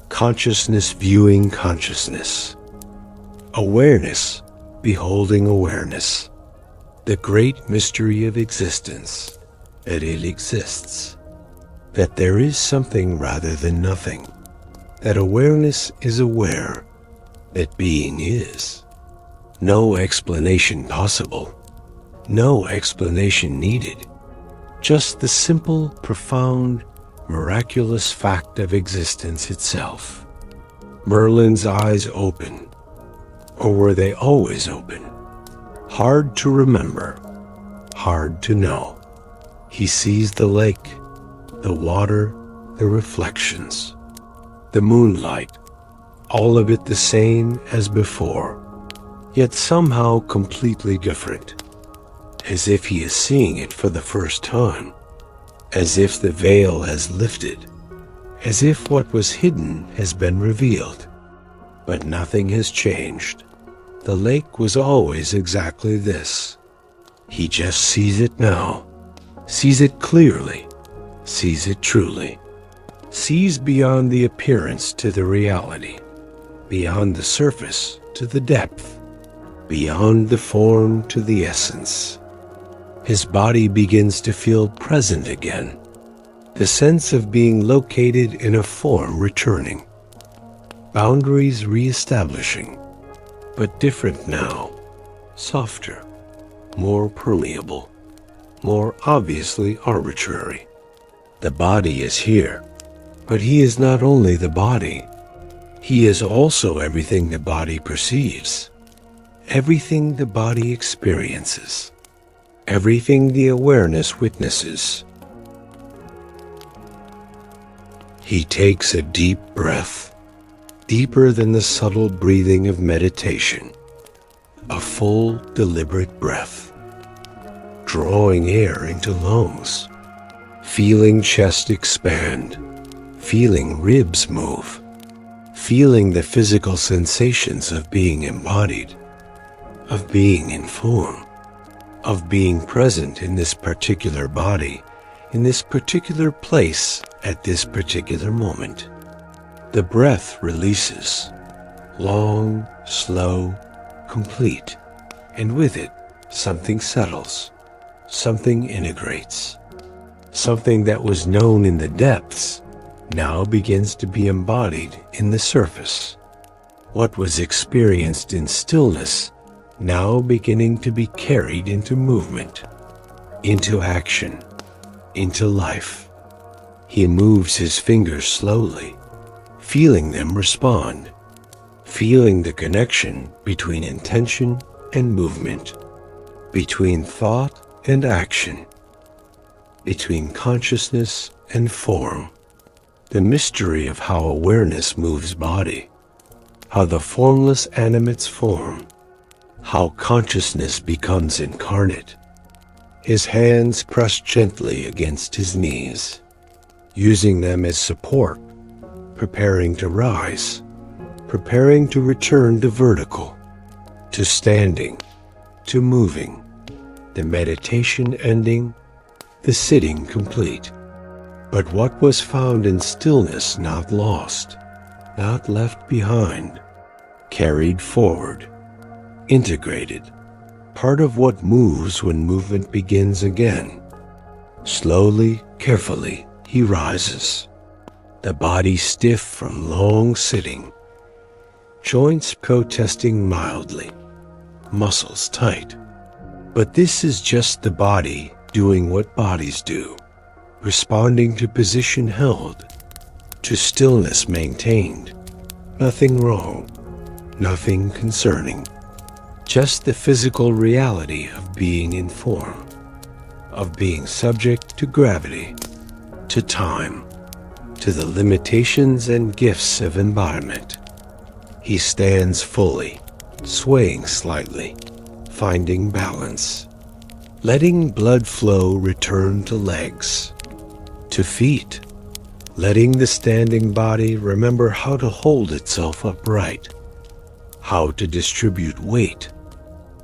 consciousness viewing consciousness, awareness beholding awareness, the great mystery of existence, that it exists, that there is something rather than nothing, that awareness is aware, that being is. No explanation possible, no explanation needed, just the simple, profound, miraculous fact of existence itself. Merlin's eyes open, or were they always open? Hard to remember, hard to know. He sees the lake, the water, the reflections, the moonlight, all of it the same as before, yet somehow completely different, as if he is seeing it for the first time, as if the veil has lifted, as if what was hidden has been revealed. But nothing has changed. The lake was always exactly this. He just sees it now, sees it clearly, sees it truly, sees beyond the appearance to the reality, beyond the surface to the depth, beyond the form to the essence. His body begins to feel present again, the sense of being located in a form returning, boundaries reestablishing, but different now, softer, more permeable, more obviously arbitrary. The body is here, but he is not only the body, he is also everything the body perceives, everything the body experiences, everything the awareness witnesses. He takes a deep breath, deeper than the subtle breathing of meditation, a full, deliberate breath, drawing air into lungs, feeling chest expand, feeling ribs move, feeling the physical sensations of being embodied, of being in form, of being present in this particular body, in this particular place, at this particular moment. The breath releases, long, slow, complete, and with it, something settles, something integrates. Something that was known in the depths now begins to be embodied in the surface. What was experienced in stillness now beginning to be carried into movement, into action, into life. He moves his fingers slowly, feeling them respond, feeling the connection between intention and movement, between thought and action, between consciousness and form. The mystery of how awareness moves body, how the formless animates form, how consciousness becomes incarnate. His hands press gently against his knees, using them as support, preparing to rise, preparing to return to vertical, to standing, to moving, the meditation ending, the sitting complete. But what was found in stillness not lost, not left behind, carried forward, integrated, part of what moves when movement begins again. Slowly, carefully, he rises, the body stiff from long sitting, joints protesting mildly, muscles tight. But this is just the body doing what bodies do, responding to position held, to stillness maintained. Nothing wrong, nothing concerning. Just the physical reality of being in form, of being subject to gravity, to time, to the limitations and gifts of embodiment. He stands fully, swaying slightly, finding balance, letting blood flow return to legs, to feet, letting the standing body remember how to hold itself upright, how to distribute weight,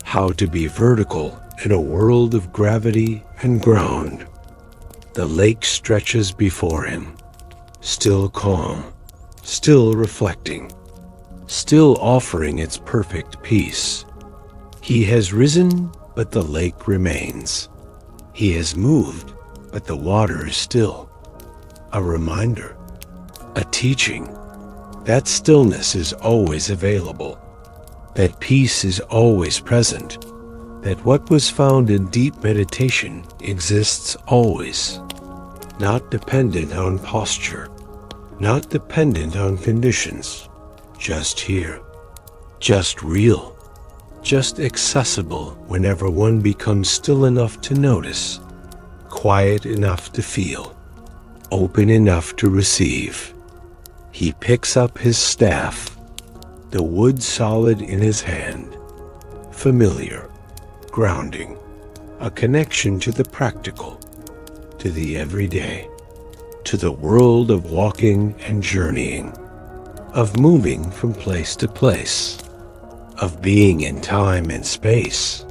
how to be vertical in a world of gravity and ground. The lake stretches before him, still calm, still reflecting, still offering its perfect peace. He has risen, but the lake remains. He has moved, but the water is still. A reminder, a teaching, that stillness is always available, that peace is always present, that what was found in deep meditation exists always, not dependent on posture, not dependent on conditions, just here, just real, just accessible whenever one becomes still enough to notice, quiet enough to feel, open enough to receive. He picks up his staff, the wood solid in his hand, familiar, grounding, a connection to the practical, to the everyday, to the world of walking and journeying, of moving from place to place, of being in time and space.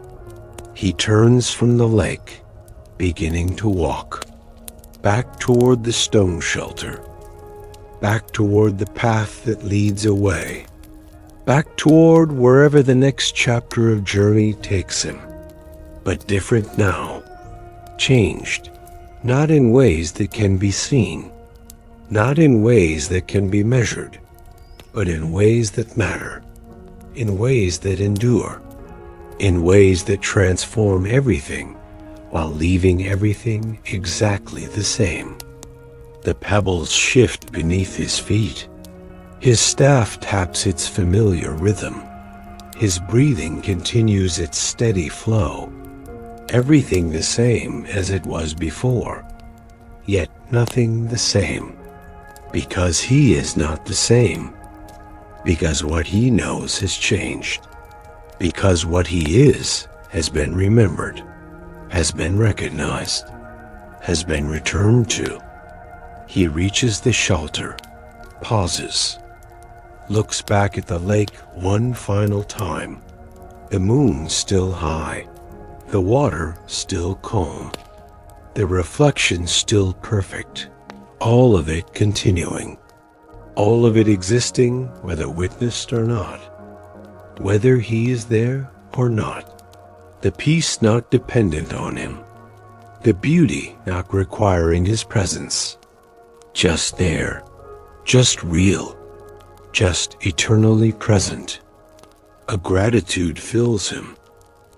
He turns from the lake, beginning to walk, back toward the stone shelter, back toward the path that leads away, back toward wherever the next chapter of journey takes him. But different now, changed, not in ways that can be seen, not in ways that can be measured, but in ways that matter, in ways that endure, in ways that transform everything while leaving everything exactly the same. The pebbles shift beneath his feet. His staff taps its familiar rhythm. His breathing continues its steady flow. Everything the same as it was before, yet nothing the same. Because he is not the same. Because what he knows has changed. Because what he is has been remembered, has been recognized, has been returned to. He reaches the shelter, pauses, looks back at the lake one final time. The moon still high, the water still calm, the reflection still perfect, all of it continuing, all of it existing whether witnessed or not, whether he is there or not. The peace not dependent on him, the beauty not requiring his presence, just there, just real, just eternally present, A gratitude fills him,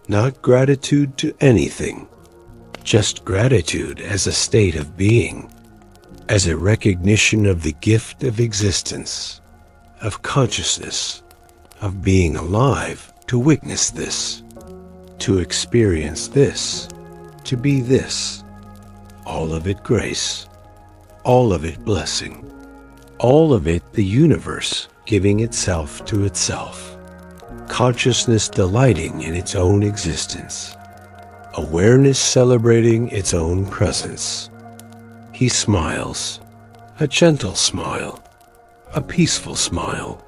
not gratitude to anything, just gratitude as a state of being, as a recognition of the gift of existence, of consciousness, of being alive to witness this, to experience this, to be this. All of it grace, all of it blessing, all of it the universe giving itself to itself. Consciousness delighting in its own existence, awareness celebrating its own presence. He smiles, a gentle smile, a peaceful smile,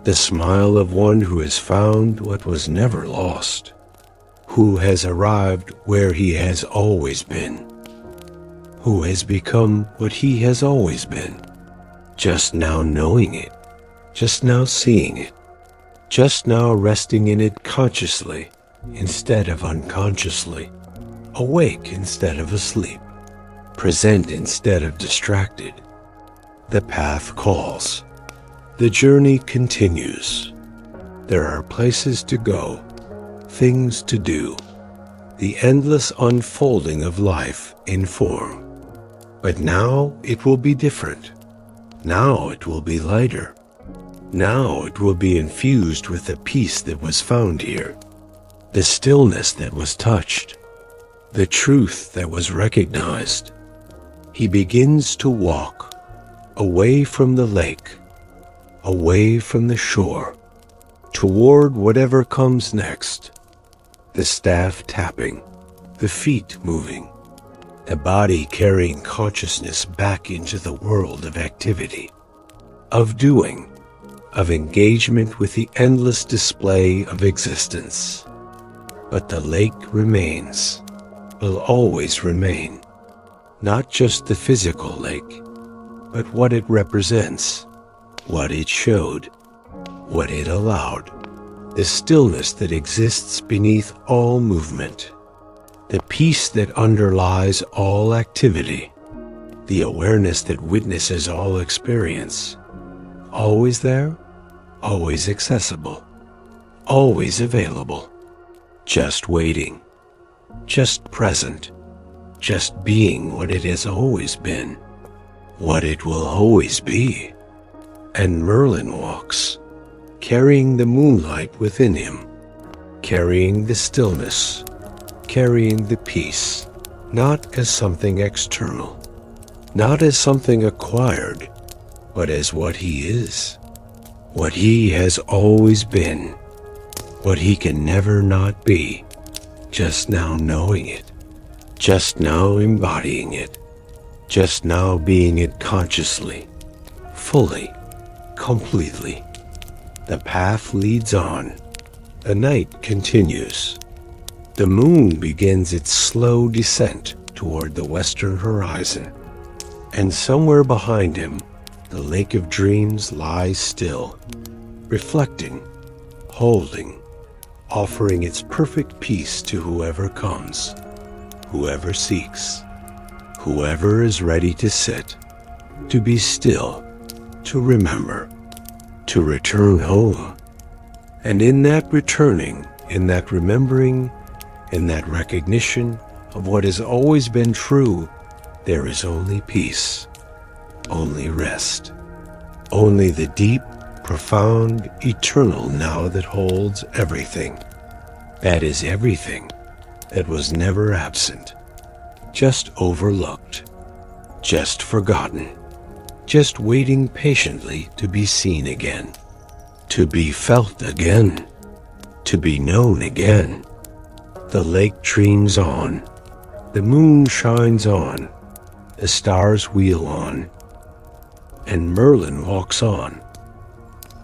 the smile of one who has found what was never lost, who has arrived where he has always been, who has become what he has always been, just now knowing it, just now seeing it, just now resting in it consciously instead of unconsciously, awake instead of asleep, present instead of distracted. The path calls. The journey continues. There are places to go, things to do, the endless unfolding of life in form. But now it will be different. Now it will be lighter. Now it will be infused with the peace that was found here, the stillness that was touched, the truth that was recognized. He begins to walk away from the lake, away from the shore, toward whatever comes next, the staff tapping, the feet moving, the body carrying consciousness back into the world of activity, of doing, of engagement with the endless display of existence. But the lake remains, will always remain, not just the physical lake, but what it represents, what it showed, what it allowed, the stillness that exists beneath all movement, the peace that underlies all activity, the awareness that witnesses all experience. Always there, always accessible, always available, just waiting, just present, just being what it has always been, what it will always be. And Merlin walks, carrying the moonlight within him, carrying the stillness, carrying the peace, not as something external, not as something acquired, but as what he is, what he has always been, what he can never not be, just now knowing it, just now embodying it, just now being it consciously, fully, completely. The path leads on. The night continues. The moon begins its slow descent toward the western horizon, and somewhere behind him, the Lake of Dreams lies still, reflecting, holding, offering its perfect peace to whoever comes, whoever seeks, whoever is ready to sit, to be still, to remember, to return home. And in that returning, in that remembering, in that recognition of what has always been true, there is only peace, only rest, only the deep, profound, eternal now that holds everything. That is everything that was never absent, just overlooked, just forgotten, just waiting patiently to be seen again, to be felt again, to be known again. The lake dreams on, the moon shines on, the stars wheel on, and Merlin walks on.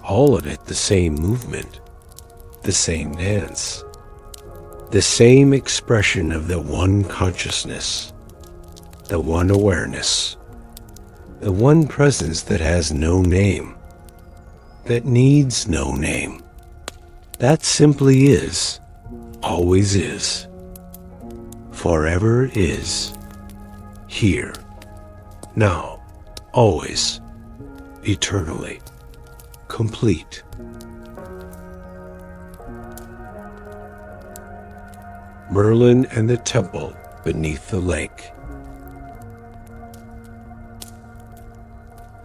All of it the same movement, the same dance, the same expression of the one consciousness, the one awareness, the one presence that has no name, that needs no name. That simply is, always is, forever is, here, now, always, eternally, complete. Merlin and the temple beneath the lake.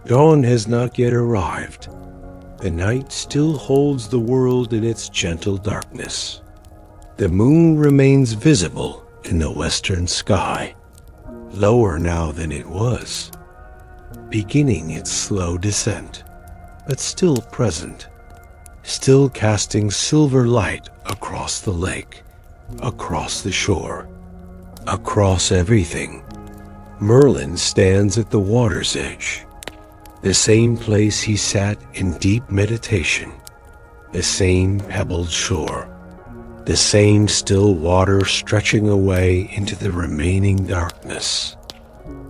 Dawn has not yet arrived. The night still holds the world in its gentle darkness. The moon remains visible in the western sky, lower now than it was, beginning its slow descent, but still present, still casting silver light across the lake, across the shore, across everything. Merlin stands at the water's edge, the same place he sat in deep meditation, the same pebbled shore, the same still water stretching away into the remaining darkness.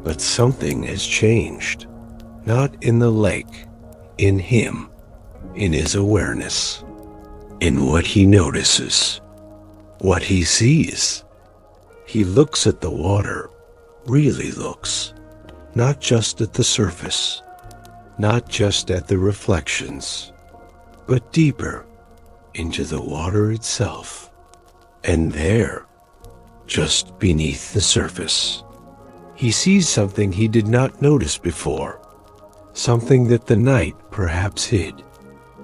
But something has changed, not in the lake, in him, in his awareness, in what he notices, what he sees. He looks at the water, really looks, not just at the surface, not just at the reflections, but deeper into the water itself. And there, just beneath the surface, he sees something he did not notice before, something that the night perhaps hid,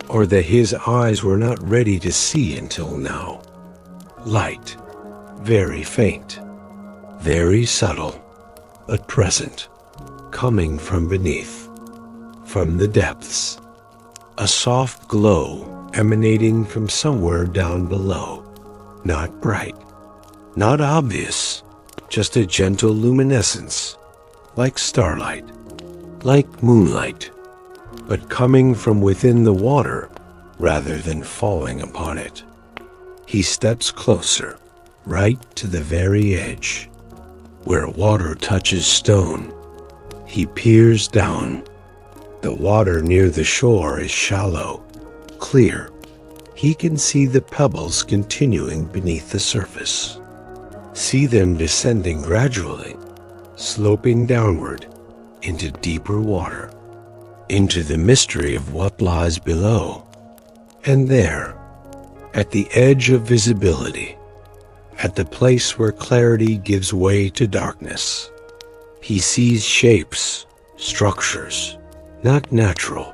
or that his eyes were not ready to see until now. Light, very faint, very subtle, but present, coming from beneath, from the depths. A soft glow emanating from somewhere down below, not bright, not obvious, just a gentle luminescence, like starlight, like moonlight, but coming from within the water rather than falling upon it. He steps closer, right to the very edge, where water touches stone. He peers down. The water near the shore is shallow, clear. He can see the pebbles continuing beneath the surface, see them descending gradually, sloping downward into deeper water, into the mystery of what lies below. And there, at the edge of visibility, at the place where clarity gives way to darkness, he sees shapes, structures, not natural,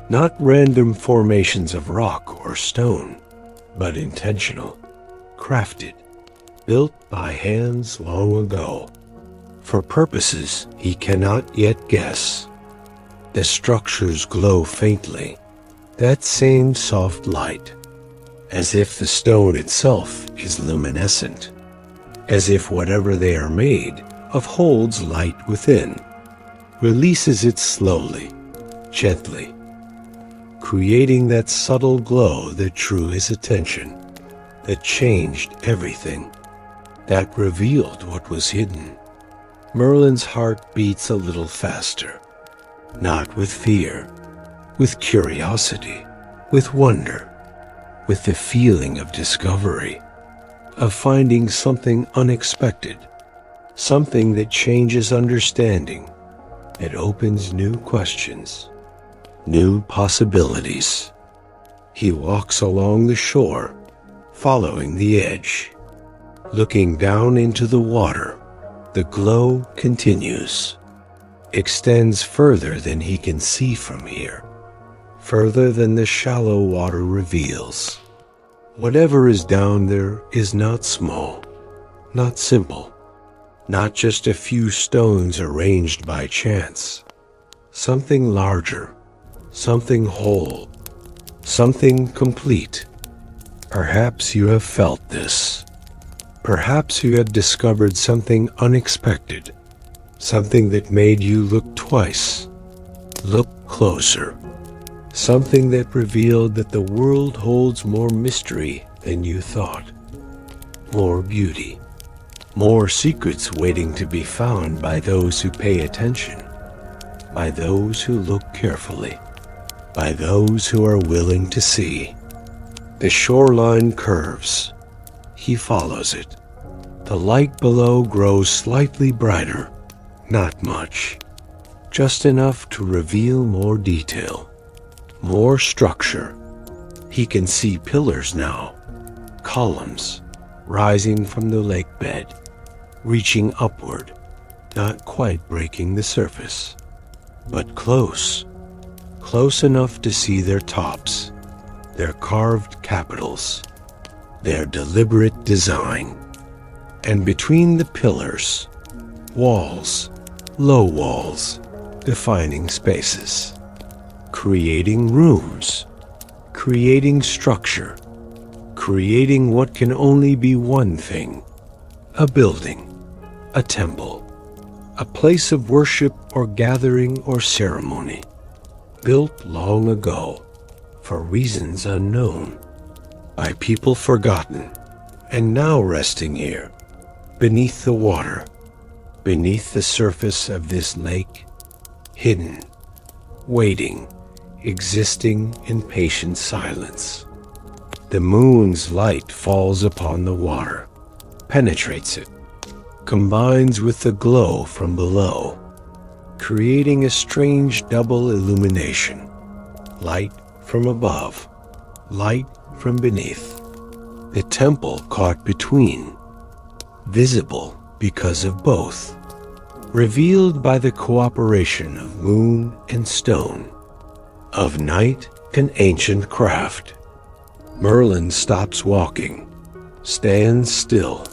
not random formations of rock or stone, but intentional, crafted, built by hands long ago, for purposes he cannot yet guess. The structures glow faintly, that same soft light, as if the stone itself is luminescent, as if whatever they are made of holds light within, releases it slowly, gently, creating that subtle glow that drew his attention, that changed everything, that revealed what was hidden. Merlin's heart beats a little faster, not with fear, with curiosity, with wonder, with the feeling of discovery, of finding something unexpected, something that changes understanding, that opens new questions, new possibilities. He walks along the shore, following the edge, looking down into the water. The glow continues, extends further than he can see from here, further than the shallow water reveals. Whatever is down there is not small, not simple, not just a few stones arranged by chance. Something larger, something whole, something complete. Perhaps you have felt this. Perhaps you had discovered something unexpected, something that made you look twice, look closer, something that revealed that the world holds more mystery than you thought, more beauty, more secrets waiting to be found by those who pay attention, by those who look carefully, by those who are willing to see. The shoreline curves. He follows it. The light below grows slightly brighter, not much, just enough to reveal more detail, more structure. He can see pillars now, columns, rising from the lake bed, reaching upward, not quite breaking the surface, but close enough to see their tops, their carved capitals, their deliberate design. And between the pillars, walls, low walls, defining spaces, creating rooms, creating structure, creating what can only be one thing: a building, a temple, a place of worship or gathering or ceremony, built long ago, for reasons unknown, by people forgotten, and now resting here, beneath the water, beneath the surface of this lake, hidden, waiting, existing in patient silence. The moon's light falls upon the water, penetrates it, combines with the glow from below, creating a strange double illumination. Light from above, light from beneath. The temple caught between, visible because of both, revealed by the cooperation of moon and stone, of night and ancient craft. Merlin stops walking, stands still,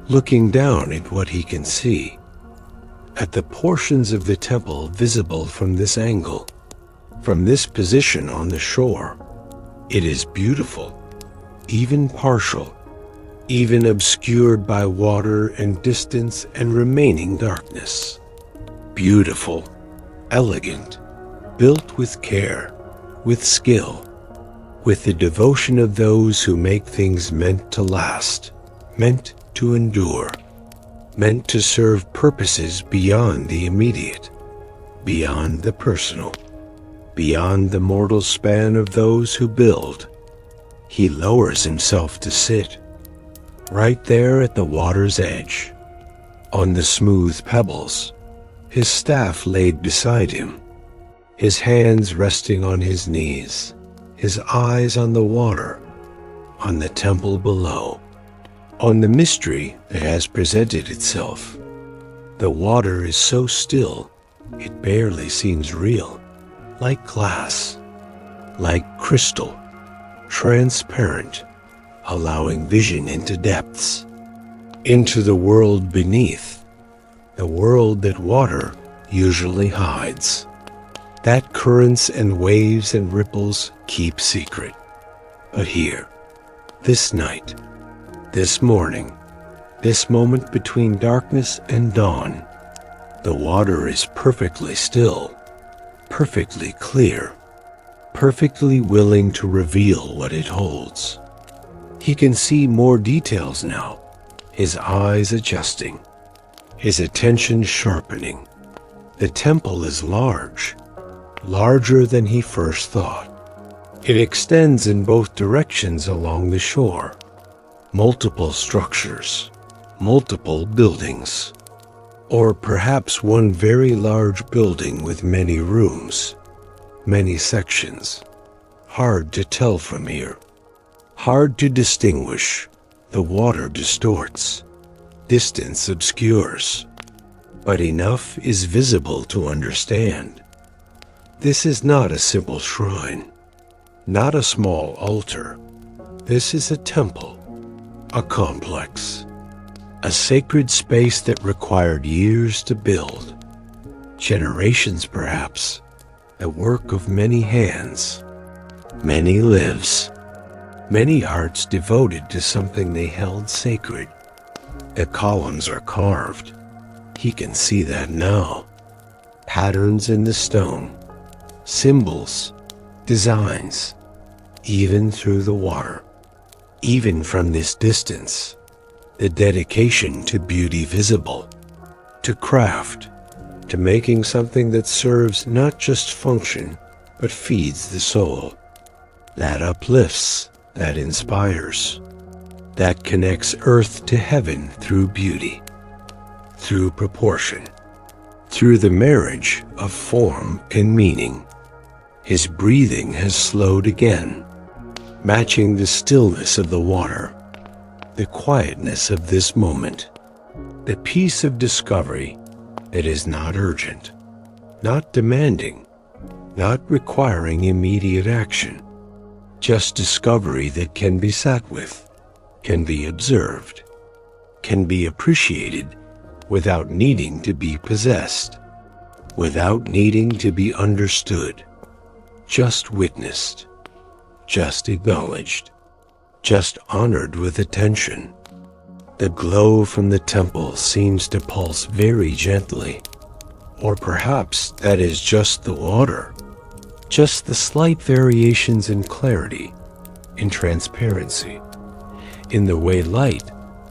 looking down at what he can see, at the portions of the temple visible from this angle, from this position on the shore. It is beautiful, even partial, even obscured by water and distance and remaining darkness. Beautiful, elegant, built with care, with skill, with the devotion of those who make things meant to last, meant to endure, meant to serve purposes beyond the immediate, beyond the personal, beyond the mortal span of those who build. He lowers himself to sit, right there at the water's edge, on the smooth pebbles, his staff laid beside him, his hands resting on his knees, his eyes on the water, on the temple below, on the mystery that has presented itself. The water is so still, it barely seems real, like glass, like crystal, transparent, allowing vision into depths, into the world beneath, the world that water usually hides, that currents and waves and ripples keep secret. But here, this night, this morning, this moment between darkness and dawn, the water is perfectly still, perfectly clear, perfectly willing to reveal what it holds. He can see more details now, his eyes adjusting, his attention sharpening. The temple is large, larger than he first thought. It extends in both directions along the shore. Multiple structures, multiple buildings, or perhaps one very large building with many rooms, many sections. Hard to tell from here. Hard to distinguish. The water distorts. Distance obscures. But enough is visible to understand. This is not a simple shrine, not a small altar. This is a temple, a complex, a sacred space that required years to build, generations perhaps, the work of many hands, many lives, many hearts devoted to something they held sacred. The columns are carved. He can see that now. Patterns in the stone, symbols, designs, even through the water, even from this distance. The dedication to beauty visible, to craft, to making something that serves not just function, but feeds the soul, that uplifts, that inspires, that connects earth to heaven through beauty, through proportion, through the marriage of form and meaning. His breathing has slowed again, matching the stillness of the water, the quietness of this moment, the peace of discovery that is not urgent, not demanding, not requiring immediate action, just discovery that can be sat with, can be observed, can be appreciated without needing to be possessed, without needing to be understood, just witnessed, just acknowledged, just honored with attention. The glow from the temple seems to pulse very gently, or perhaps that is just the water, just the slight variations in clarity, in transparency, in the way light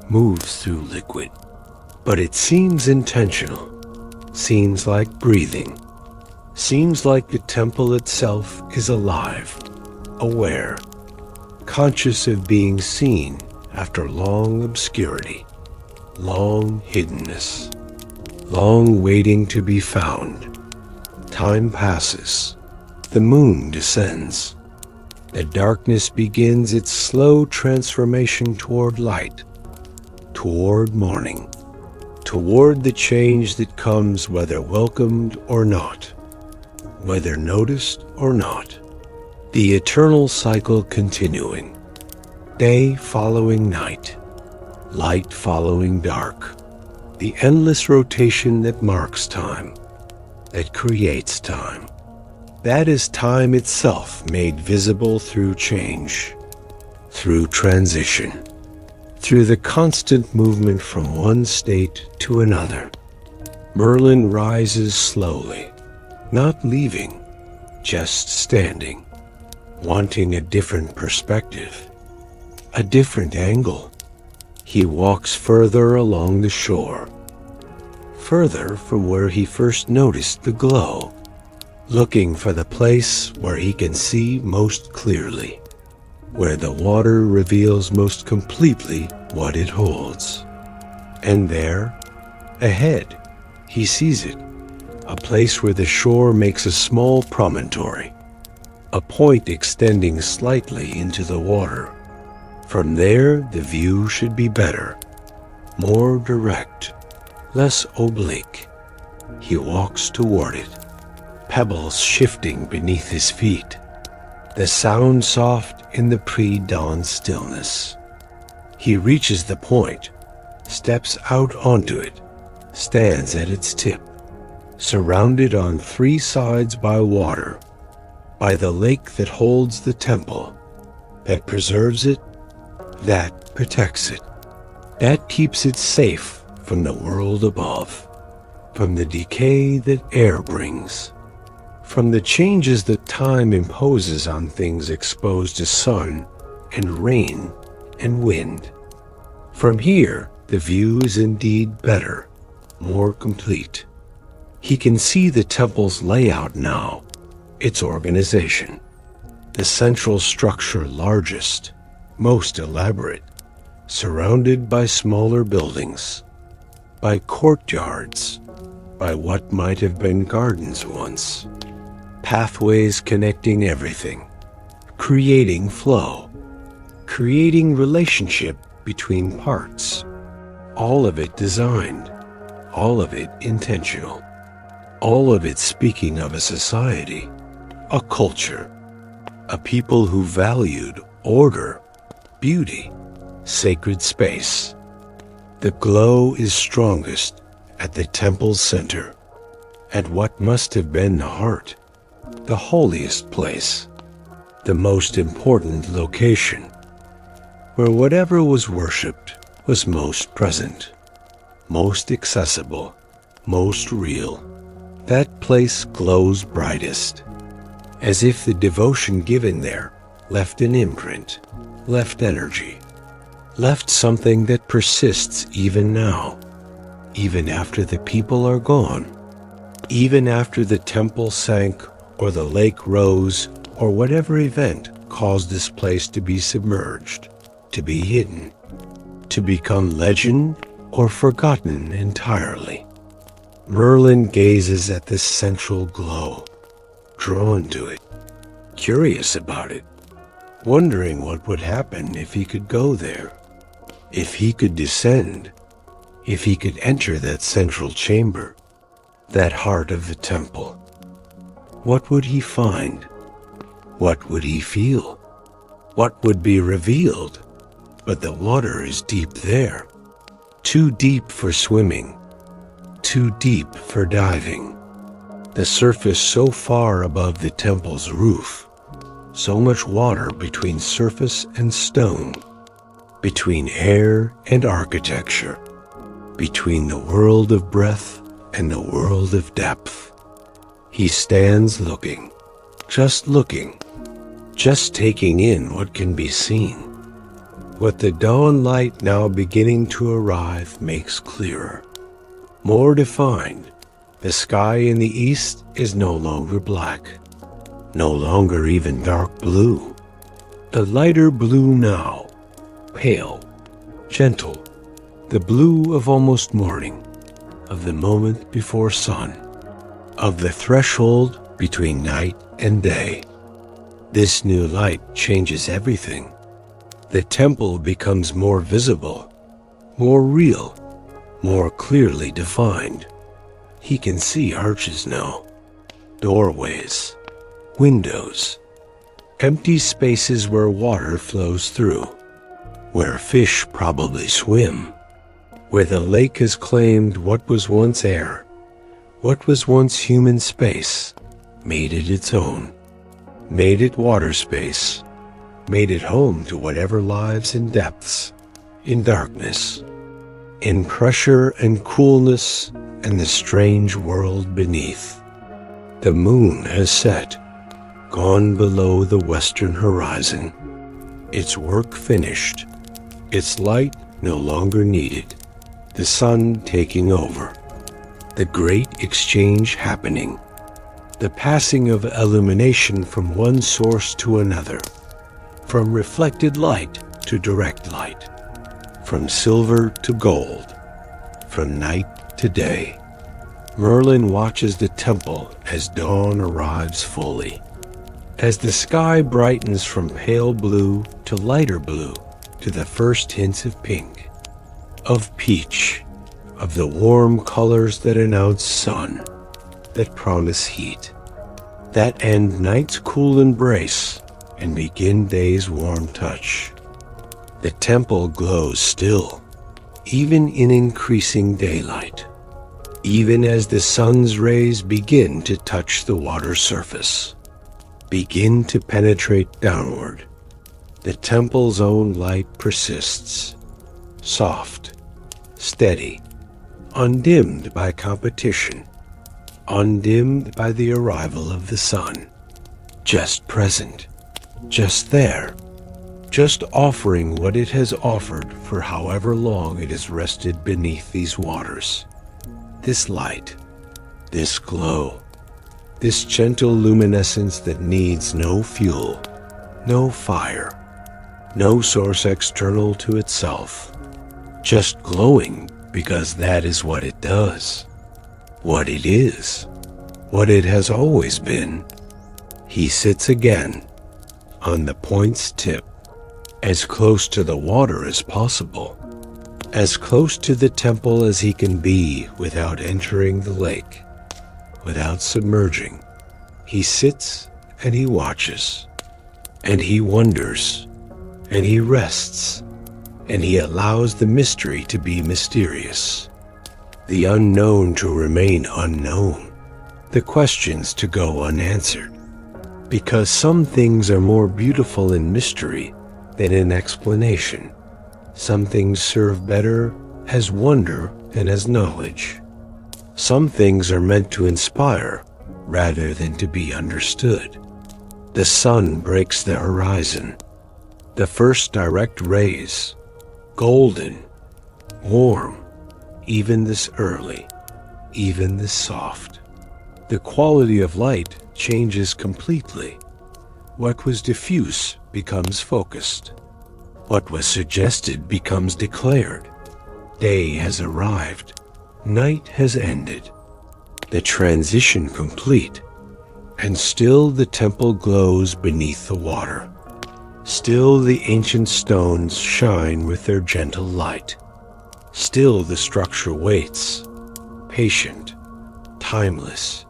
moves through liquid. But it seems intentional, seems like breathing, seems like the temple itself is alive, aware, conscious of being seen after long obscurity, long hiddenness, long waiting to be found. Time passes, the moon descends, the darkness begins its slow transformation toward light, toward morning, toward the change that comes whether welcomed or not, whether noticed or not, the eternal cycle continuing, day following night, light following dark, the endless rotation that marks time, that creates time. That is time itself made visible through change, through transition, through the constant movement from one state to another. Merlin rises slowly, not leaving, just standing, wanting a different perspective, a different angle. He walks further along the shore, further from where he first noticed the glow, looking for the place where he can see most clearly, where the water reveals most completely what it holds. And there, ahead, he sees it, a place where the shore makes a small promontory, a point extending slightly into the water. From there, the view should be better, more direct, less oblique. He walks toward it, pebbles shifting beneath his feet, the sound soft in the pre-dawn stillness. He reaches the point, steps out onto it, stands at its tip, surrounded on three sides by water, by the lake that holds the temple, that preserves it, that protects it, that keeps it safe from the world above, from the decay that air brings, from the changes that time imposes on things exposed to sun and rain and wind. From here, the view is indeed better, more complete. He can see the temple's layout now, its organization, the central structure largest, most elaborate, surrounded by smaller buildings, by courtyards, by what might have been gardens once, pathways connecting everything, creating flow, creating relationship between parts, all of it designed, all of it intentional, all of it speaking of a society, a culture, a people who valued order, beauty, sacred space. The glow is strongest at the temple's center, at what must have been the heart, the holiest place, the most important location, where whatever was worshipped was most present, most accessible, most real. That place glows brightest, as if the devotion given there left an imprint, left energy, left something that persists even now, even after the people are gone, even after the temple sank or the lake rose or whatever event caused this place to be submerged, to be hidden, to become legend or forgotten entirely. Merlin gazes at this central glow, drawn to it, curious about it, wondering what would happen if he could go there, If he could descend, if he could enter that central chamber, that heart of the temple, what would he find? What would he feel? What would be revealed? But the water is deep there, too deep for swimming, too deep for diving. The surface so far above the temple's roof, so much water between surface and stone, between air and architecture, between the world of breath and the world of depth. He stands looking, just taking in what can be seen. What the dawn light now beginning to arrive makes clearer, more defined. The sky in the east is no longer black, no longer even dark blue. A lighter blue now, pale, gentle, the blue of almost morning, of the moment before sun, of the threshold between night and day. This new light changes everything. The temple becomes more visible, more real, more clearly defined. He can see arches now, doorways, windows, empty spaces where water flows through, where fish probably swim, where the lake has claimed what was once air, what was once human space, made it its own, made it water space, made it home to whatever lives in depths, in darkness, in pressure and coolness and the strange world beneath. The moon has set, gone below the western horizon, its work finished, its light no longer needed, the sun taking over, the great exchange happening, the passing of illumination from one source to another, from reflected light to direct light, from silver to gold, from night to day. Merlin watches the temple as dawn arrives fully, as the sky brightens from pale blue to lighter blue to the first hints of pink, of peach, of the warm colors that announce sun, that promise heat, that end night's cool embrace and begin day's warm touch. The temple glows still, even in increasing daylight, even as the sun's rays begin to touch the water surface, begin to penetrate downward. The temple's own light persists, soft, steady, undimmed by competition, undimmed by the arrival of the sun, just present, just there, just offering what it has offered for however long it has rested beneath these waters. This light, this glow, this gentle luminescence that needs no fuel, no fire, no source external to itself, just glowing because that is what it does, what it is, what it has always been. He sits again, on the point's tip, as close to the water as possible, as close to the temple as he can be without entering the lake, without submerging. He sits and he watches, and he wonders, and he rests, and he allows the mystery to be mysterious, the unknown to remain unknown, the questions to go unanswered, because some things are more beautiful in mystery than in explanation. Some things serve better as wonder and as knowledge. Some things are meant to inspire rather than to be understood. The sun breaks the horizon. The first direct rays, golden, warm, even this early, even this soft. The quality of light changes completely. What was diffuse becomes focused. What was suggested becomes declared. Day has arrived. Night has ended. The transition complete. And still the temple glows beneath the water. Still the ancient stones shine with their gentle light. Still the structure waits, patient, timeless,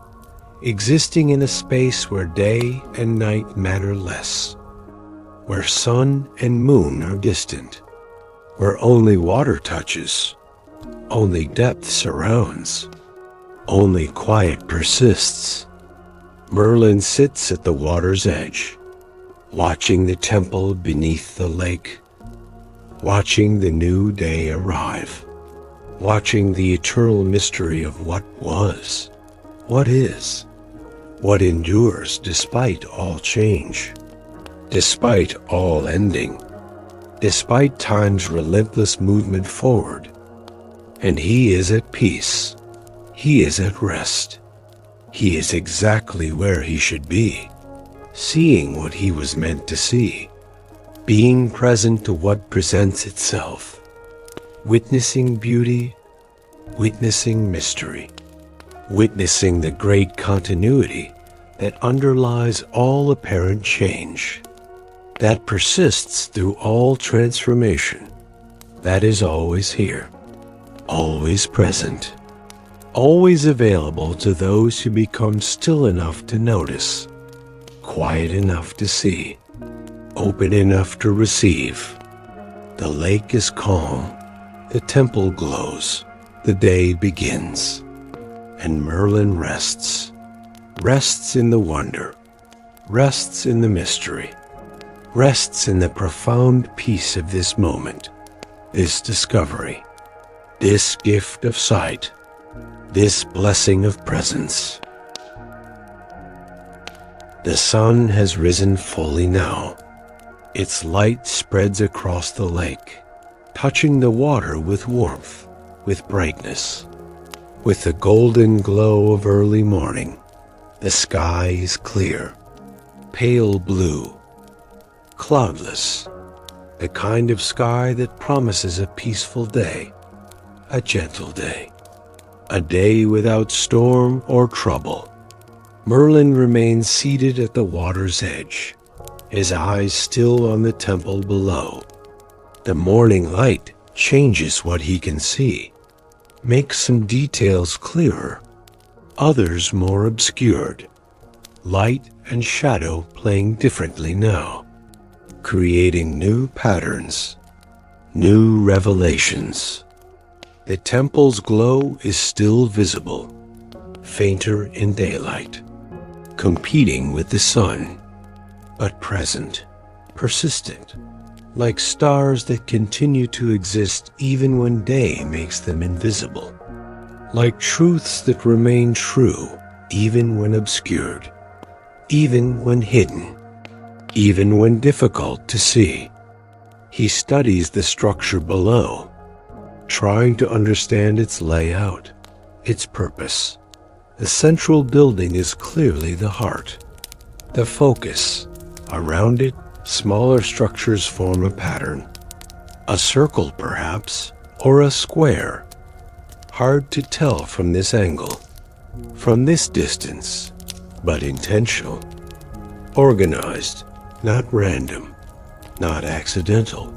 existing in a space where day and night matter less, where sun and moon are distant, where only water touches, only depth surrounds, only quiet persists. Merlin sits at the water's edge, watching the temple beneath the lake, watching the new day arrive, watching the eternal mystery of what was, what is, what endures despite all change, despite all ending, despite time's relentless movement forward. And he is at peace. He is at rest. He is exactly where he should be, seeing what he was meant to see, being present to what presents itself, witnessing beauty, witnessing mystery, witnessing the great continuity that underlies all apparent change, that persists through all transformation, that is always here, always present, always available to those who become still enough to notice, quiet enough to see, open enough to receive. The lake is calm, the temple glows, the day begins, and Merlin rests, rests in the wonder, rests in the mystery, rests in the profound peace of this moment, this discovery, this gift of sight, this blessing of presence. The sun has risen fully now. Its light spreads across the lake, touching the water with warmth, with brightness. With the golden glow of early morning, the sky is clear, pale blue, cloudless, the kind of sky that promises a peaceful day, a gentle day, a day without storm or trouble. Merlin remains seated at the water's edge, his eyes still on the temple below. The morning light changes what he can see, makes some details clearer, others more obscured, light and shadow playing differently now, creating new patterns, new revelations. The temple's glow is still visible, fainter in daylight, competing with the sun, but present, persistent, like stars that continue to exist even when day makes them invisible, like truths that remain true even when obscured, even when hidden, even when difficult to see. He studies the structure below, trying to understand its layout, its purpose. The central building is clearly the heart, the focus. Around it, smaller structures form a pattern. A circle, perhaps, or a square. Hard to tell from this angle, from this distance, but intentional. Organized, not random, not accidental.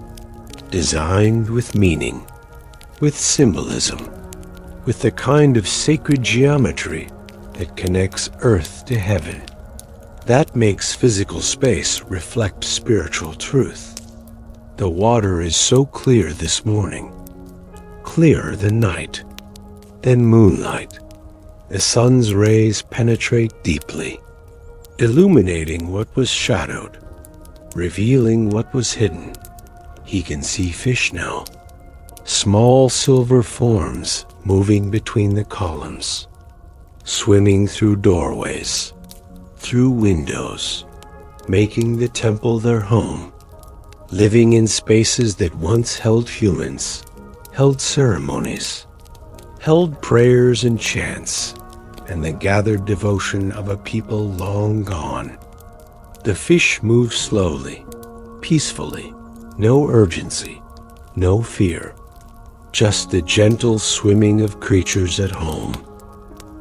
Designed with meaning, with symbolism, with the kind of sacred geometry that connects earth to heaven. That makes physical space reflect spiritual truth. The water is so clear this morning, clearer than night, than moonlight. The sun's rays penetrate deeply, illuminating what was shadowed, revealing what was hidden. He can see fish now, small silver forms moving between the columns, swimming through doorways, through windows, making the temple their home, living in spaces that once held humans, held ceremonies, held prayers and chants, and the gathered devotion of a people long gone. The fish move slowly, peacefully, no urgency, no fear, just the gentle swimming of creatures at home.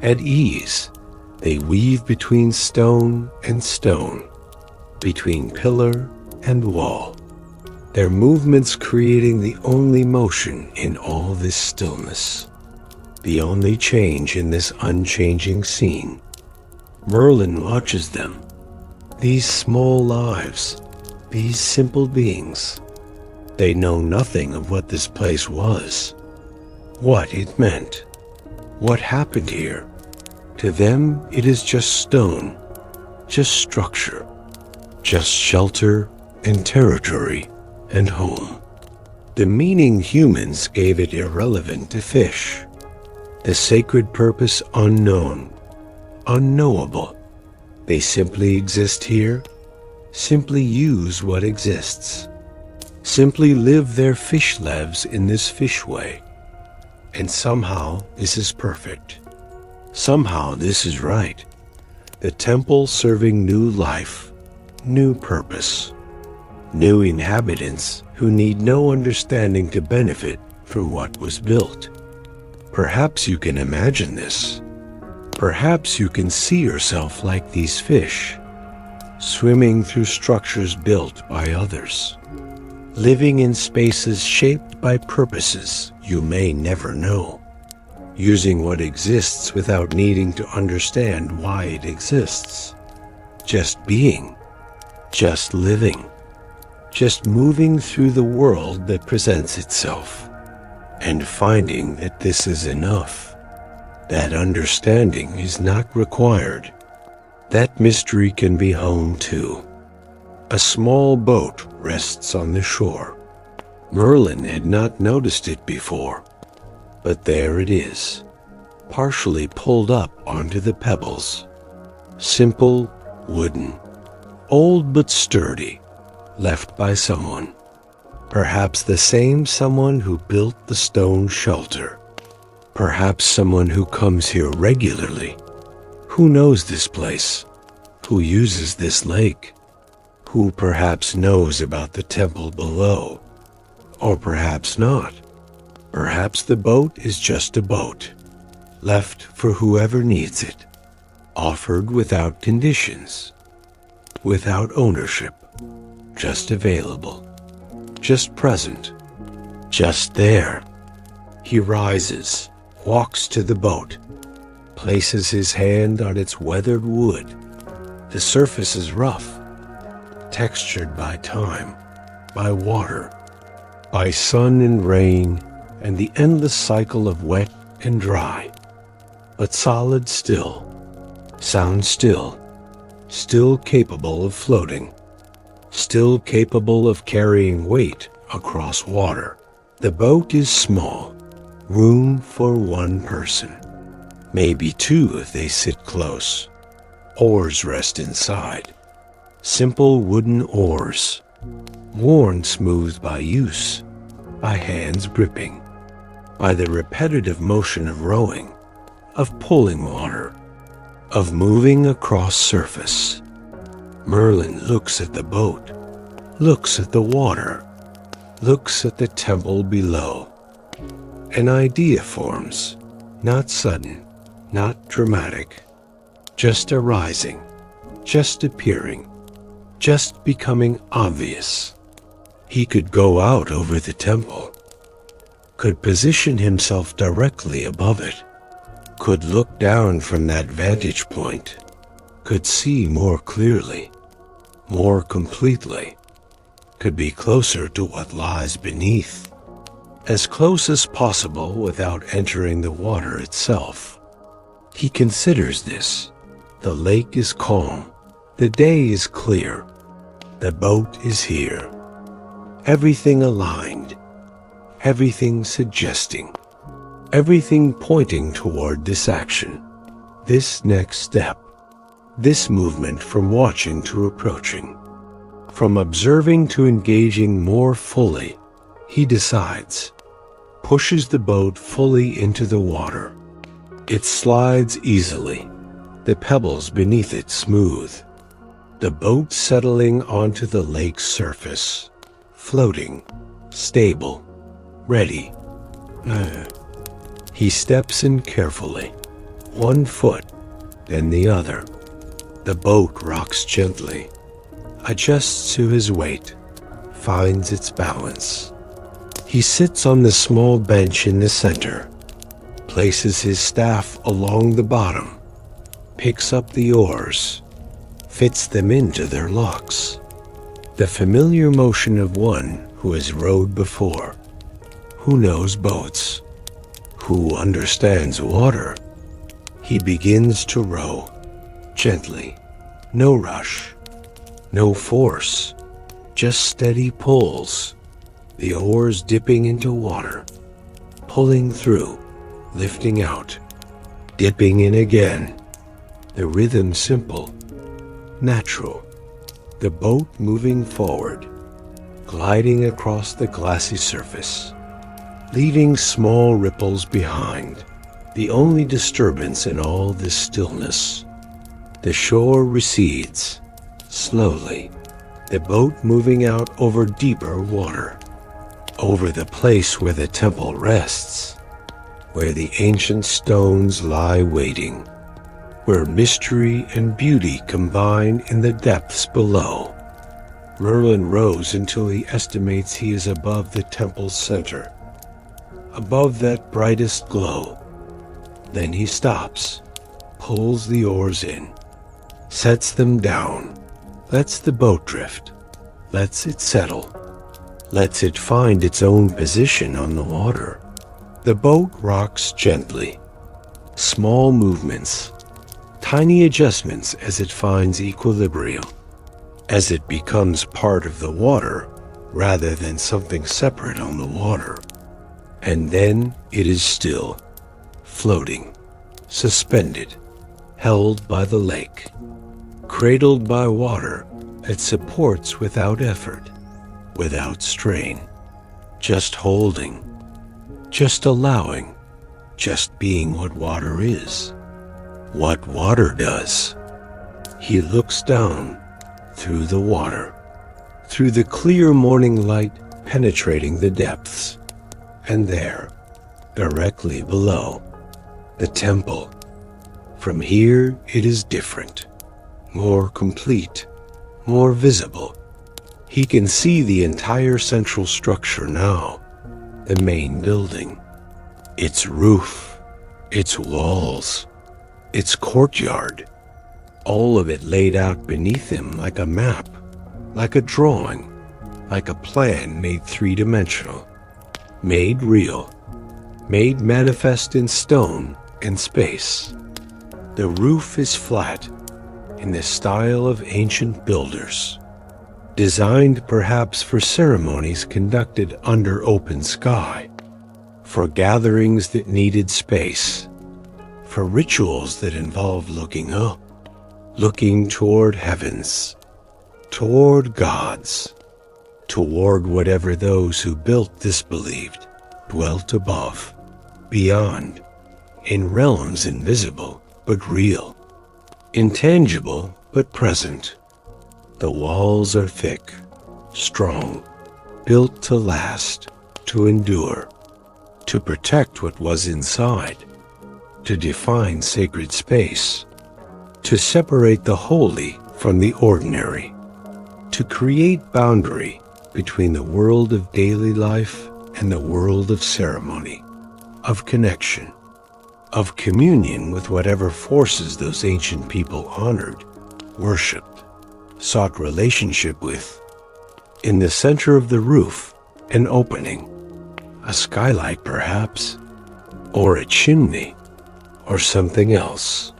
At ease, they weave between stone and stone, between pillar and wall, their movements creating the only motion in all this stillness, the only change in this unchanging scene. Merlin watches them, these small lives, these simple beings. They know nothing of what this place was, what it meant, what happened here. To them, it is just stone, just structure, just shelter and territory and home. The meaning humans gave it irrelevant to fish, the sacred purpose unknown, unknowable. They simply exist here, simply use what exists, simply live their fish lives in this fish way. And somehow this is perfect. Somehow this is right. The temple serving new life, new purpose, new inhabitants who need no understanding to benefit from what was built. Perhaps you can imagine this. Perhaps you can see yourself like these fish, swimming through structures built by others, living in spaces shaped by purposes you may never know, using what exists without needing to understand why it exists, just being, just living, just moving through the world that presents itself, and finding that this is enough. That understanding is not required. That mystery can be home too. A small boat rests on the shore. Merlin had not noticed it before, but there it is, partially pulled up onto the pebbles. Simple, wooden, old but sturdy, left by someone. Perhaps the same someone who built the stone shelter. Perhaps someone who comes here regularly, who knows this place, who uses this lake, who perhaps knows about the temple below, or perhaps not. Perhaps the boat is just a boat, left for whoever needs it, offered without conditions, without ownership, just available, just present, just there. He rises, walks to the boat, places his hand on its weathered wood. The surface is rough, textured by time, by water, by sun and rain, and the endless cycle of wet and dry, but solid still, sound still, still capable of floating, still capable of carrying weight across water. The boat is small, room for one person, maybe two if they sit close. Oars rest inside, simple wooden oars, worn smooth by use, by hands gripping, by the repetitive motion of rowing, of pulling water, of moving across surface. Merlin looks at the boat, looks at the water, looks at the temple below. An idea forms, not sudden, not dramatic, just arising, just appearing, just becoming obvious. He could go out over the temple, could position himself directly above it, could look down from that vantage point, could see more clearly, more completely, could be closer to what lies beneath, as close as possible without entering the water itself. He considers this. The lake is calm, the day is clear, the boat is here. Everything aligned, everything suggesting, everything pointing toward this action, this next step, this movement from watching to approaching, from observing to engaging more fully. He decides, pushes the boat fully into the water. It slides easily, the pebbles beneath it smooth, the boat settling onto the lake's surface, floating, stable, ready. He steps in carefully, one foot, then the other. The boat rocks gently. adjusts to his weight, finds its balance. He sits on the small bench in the center, places his staff along the bottom, picks up the oars, fits them into their locks. The familiar motion of one who has rowed before, who knows boats, who understands water. He begins to row, gently, no rush, no force, just steady pulls, the oars dipping into water, pulling through, lifting out, dipping in again. The rhythm simple, natural, the boat moving forward, gliding across the glassy surface, leaving small ripples behind, the only disturbance in all this stillness. The shore recedes, slowly, the boat moving out over deeper water, over the place where the temple rests, where the ancient stones lie waiting, where mystery and beauty combine in the depths below. Merlin rows until he estimates he is above the temple's center, above that brightest glow. Then he stops, pulls the oars in, sets them down, lets the boat drift, lets it settle, lets it find its own position on the water. The boat rocks gently, small movements, tiny adjustments as it finds equilibrium, as it becomes part of the water rather than something separate on the water. And then it is still, floating, suspended, held by the lake, cradled by water that supports without effort, without strain, just holding, just allowing, just being what water is, what water does. He looks down through the water, through the clear morning light penetrating the depths, and there, directly below, the temple. From here it is different, more complete, more visible. He can see the entire central structure now, the main building, its roof, its walls, its courtyard, all of it laid out beneath him like a map, like a drawing, like a plan made three-dimensional, made real, made manifest in stone and space. The roof is flat, in the style of ancient builders, designed perhaps for ceremonies conducted under open sky, for gatherings that needed space, for rituals that involved looking up, looking toward heavens, toward gods, toward whatever those who built this believed dwelt above, beyond, in realms invisible but real, intangible but present. The walls are thick, strong, built to last, to endure, to protect what was inside, to define sacred space, to separate the holy from the ordinary, to create boundary between the world of daily life and the world of ceremony, of connection, of communion with whatever forces those ancient people honored, worshipped, sought relationship with. In the center of the roof, an opening, a skylight perhaps, or a chimney, or something else,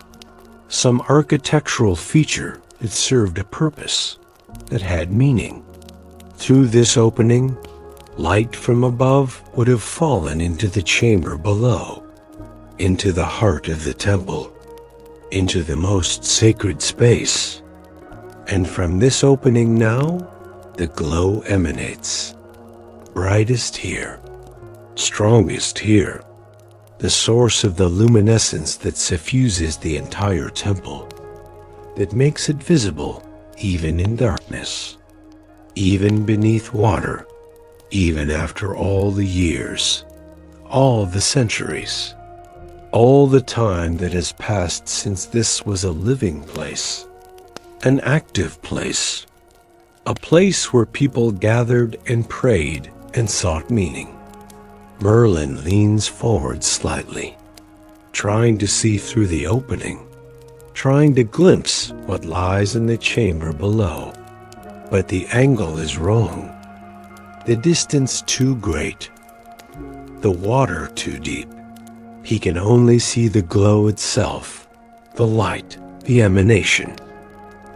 some architectural feature that served a purpose, that had meaning. Through this opening, light from above would have fallen into the chamber below, into the heart of the temple, into the most sacred space. And from this opening now, the glow emanates, brightest here, strongest here, the source of the luminescence that suffuses the entire temple, that makes it visible even in darkness, even beneath water, even after all the years, all the centuries, all the time that has passed since this was a living place, an active place, a place where people gathered and prayed and sought meaning. Merlin leans forward slightly, trying to see through the opening, trying to glimpse what lies in the chamber below. But the angle is wrong, the distance too great, the water too deep. He can only see the glow itself, the light, the emanation,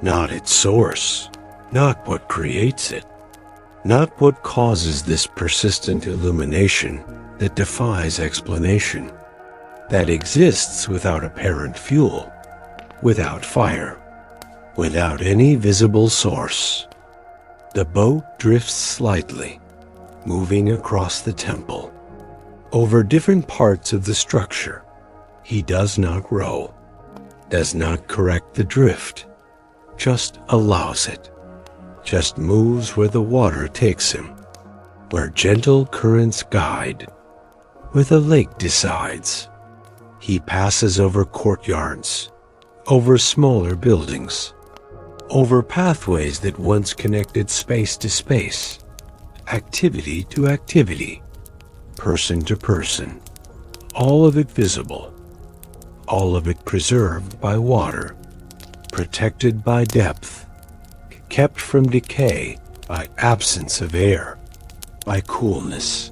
not its source, not what creates it, not what causes this persistent illumination that defies explanation, that exists without apparent fuel, without fire, without any visible source. The boat drifts slightly, moving across the temple, over different parts of the structure. He does not row, does not correct the drift, just allows it, just moves where the water takes him, where gentle currents guide, where the lake decides. He passes over courtyards, over smaller buildings, over pathways that once connected space to space, activity to activity, person to person, all of it visible, all of it preserved by water, protected by depth, kept from decay by absence of air, by coolness,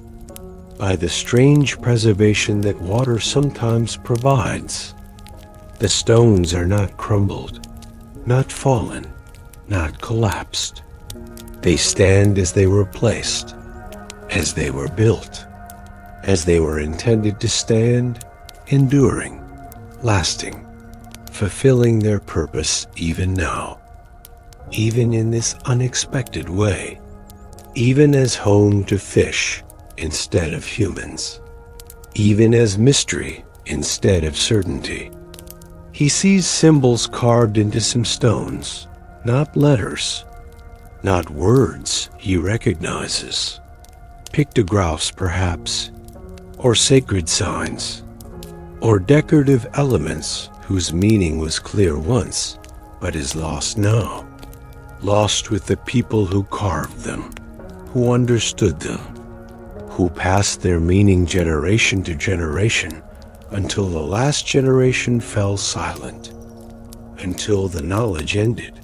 by the strange preservation that water sometimes provides. The stones are not crumbled, not fallen, not collapsed. They stand as they were placed, as they were built, as they were intended to stand, enduring, lasting, fulfilling their purpose even now, even in this unexpected way, even as home to fish instead of humans, even as mystery instead of certainty. He sees symbols carved into some stones, not letters, not words he recognizes, pictographs perhaps, or sacred signs, or decorative elements whose meaning was clear once, but is lost now, lost with the people who carved them, who understood them, who passed their meaning generation to generation until the last generation fell silent, until the knowledge ended,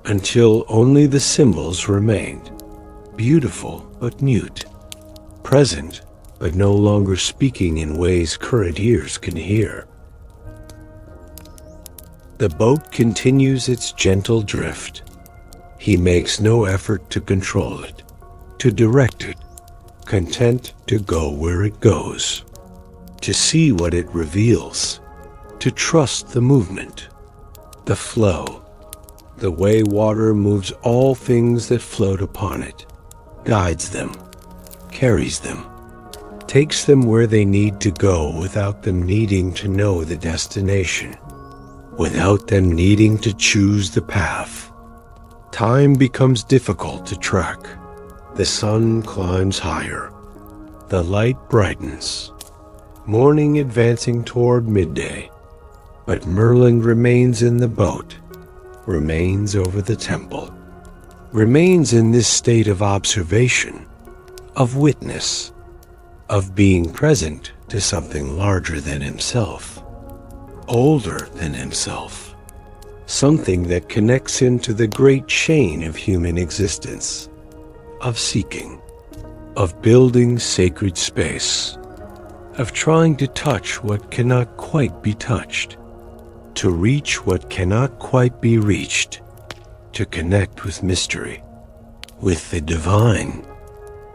until only the symbols remained, beautiful but mute, present but no longer speaking in ways current ears can hear. The boat continues its gentle drift. He makes no effort to control it, to direct it, content to go where it goes, to see what it reveals, to trust the movement, the flow, the way water moves all things that float upon it, guides them, carries them, takes them where they need to go without them needing to know the destination, without them needing to choose the path. Time becomes difficult to track. The sun climbs higher. The light brightens. Morning advancing toward midday. But Merlin remains in the boat, remains over the temple, remains in this state of observation, of witness, of being present to something larger than himself, older than himself, something that connects him to the great chain of human existence, of seeking, of building sacred space, of trying to touch what cannot quite be touched, to reach what cannot quite be reached, to connect with mystery, with the divine,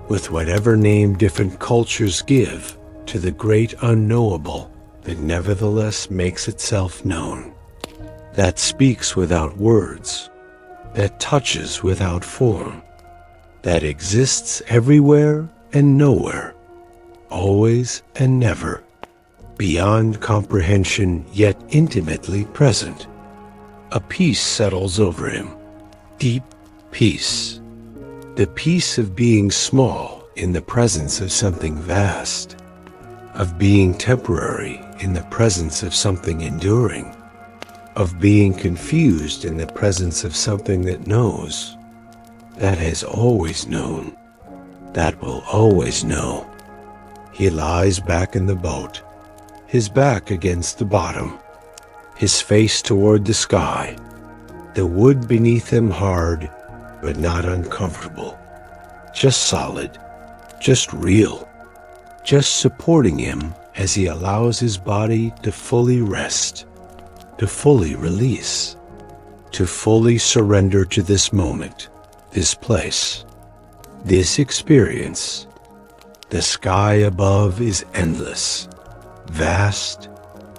with whatever name different cultures give to the great unknowable that nevertheless makes itself known, that speaks without words, that touches without form, that exists everywhere and nowhere, always and never, beyond comprehension yet intimately present. A peace settles over him, deep peace, the peace of being small in the presence of something vast, of being temporary in the presence of something enduring, of being confused in the presence of something that knows, that has always known, that will always know. He lies back in the boat, his back against the bottom, his face toward the sky, the wood beneath him hard but not uncomfortable, just solid, just real, just supporting him as he allows his body to fully rest, to fully release, to fully surrender to this moment, this place, this experience. The sky above is endless, vast,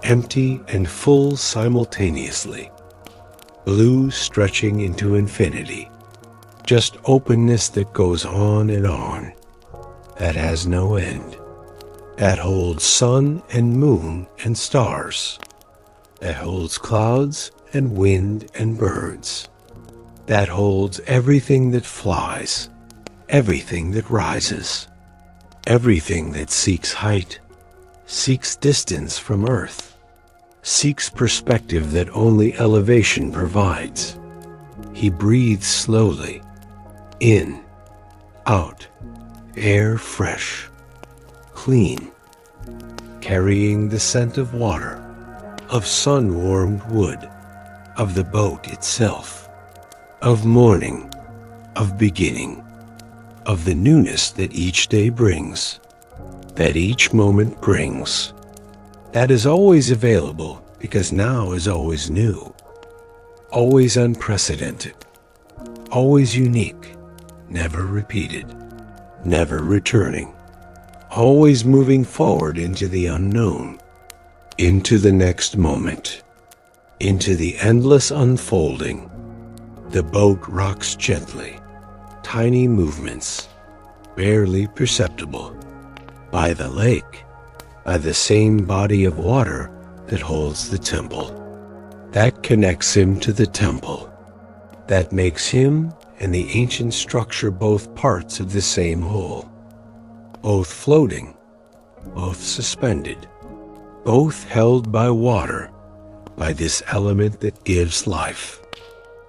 empty, and full simultaneously. Blue stretching into infinity. Just openness that goes on and on, that has no end, that holds sun and moon and stars, that holds clouds and wind and birds, that holds everything that flies, everything that rises, everything that seeks height, seeks distance from earth, seeks perspective that only elevation provides. He breathes slowly, in, out, air fresh, clean, carrying the scent of water, of sun-warmed wood, of the boat itself, of morning, of beginning, of the newness that each day brings, that each moment brings, that is always available because now is always new, always unprecedented, always unique, never repeated, never returning, always moving forward into the unknown, into the next moment, into the endless unfolding. The boat rocks gently, tiny movements, barely perceptible, by the lake, by the same body of water that holds the temple, that connects him to the temple, that makes him and the ancient structure both parts of the same whole, both floating, both suspended, both held by water, by this element that gives life,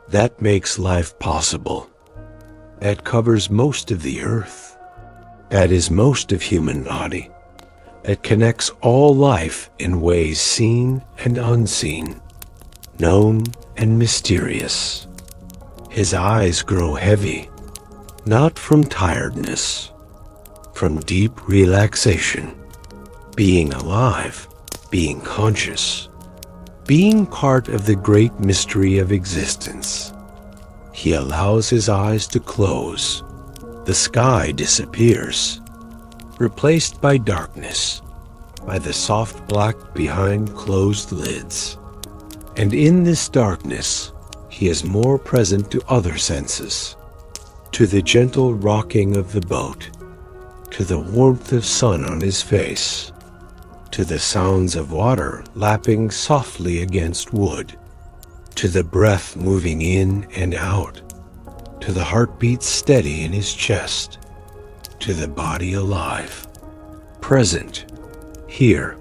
that makes life possible, that covers most of the earth, that is most of human body, that connects all life in ways seen and unseen, known and mysterious. His eyes grow heavy, not from tiredness, from deep relaxation, being alive, being conscious, being part of the great mystery of existence. He allows his eyes to close. The sky disappears, replaced by darkness, by the soft black behind closed lids. And in this darkness, he is more present to other senses, to the gentle rocking of the boat, to the warmth of sun on his face, to the sounds of water lapping softly against wood, to the breath moving in and out, to the heartbeat steady in his chest, to the body alive, present, here.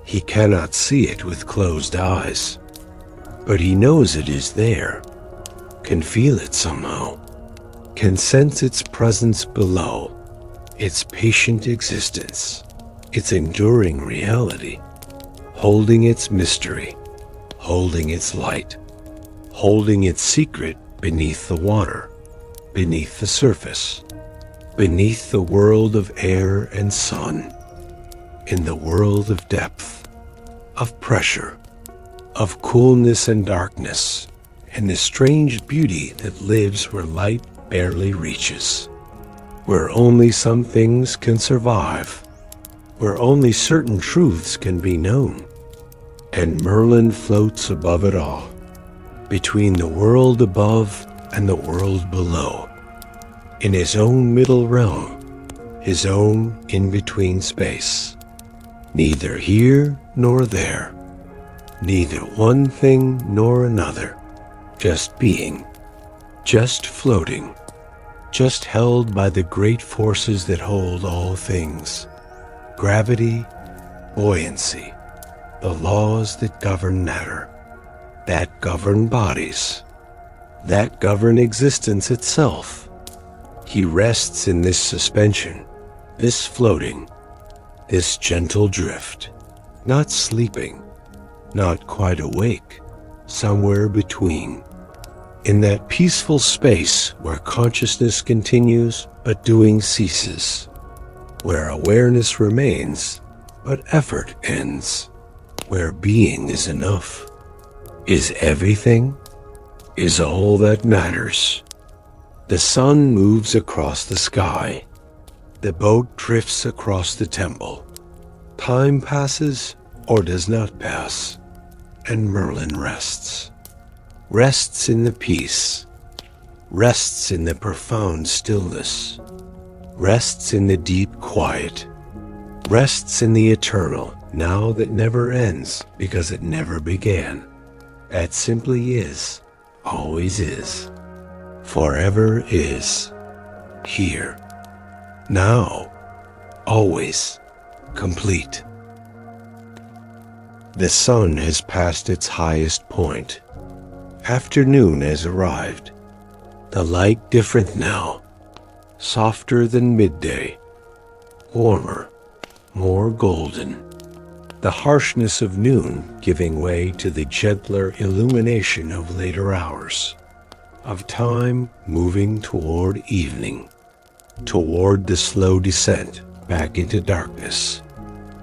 He cannot see it with closed eyes, but he knows it is there, can feel it somehow, can sense its presence below, its patient existence, its enduring reality, holding its mystery, holding its light, holding its secret beneath the water, beneath the surface, beneath the world of air and sun, in the world of depth, of pressure, of coolness and darkness, and the strange beauty that lives where light barely reaches, where only some things can survive, where only certain truths can be known. And Merlin floats above it all, between the world above and the world below, in his own middle realm, his own in-between space, neither here nor there, neither one thing nor another, just being, just floating, just held by the great forces that hold all things, gravity, buoyancy, the laws that govern matter, that govern bodies, that govern existence itself. He rests in this suspension, this floating, this gentle drift, not sleeping, not quite awake, somewhere between. In that peaceful space where consciousness continues but doing ceases, where awareness remains but effort ends, where being is enough, is everything, is all that matters. The sun moves across the sky. The boat drifts across the temple. Time passes or does not pass, and Merlin rests. Rests in the peace, rests in the profound stillness, rests in the deep quiet, rests in the eternal, now that never ends because it never began. That simply is, always is, forever is, here, now, always, complete. The sun has passed its highest point. Afternoon has arrived. The light different now, softer than midday, warmer, more golden. The harshness of noon giving way to the gentler illumination of later hours, of time moving toward evening, toward the slow descent back into darkness.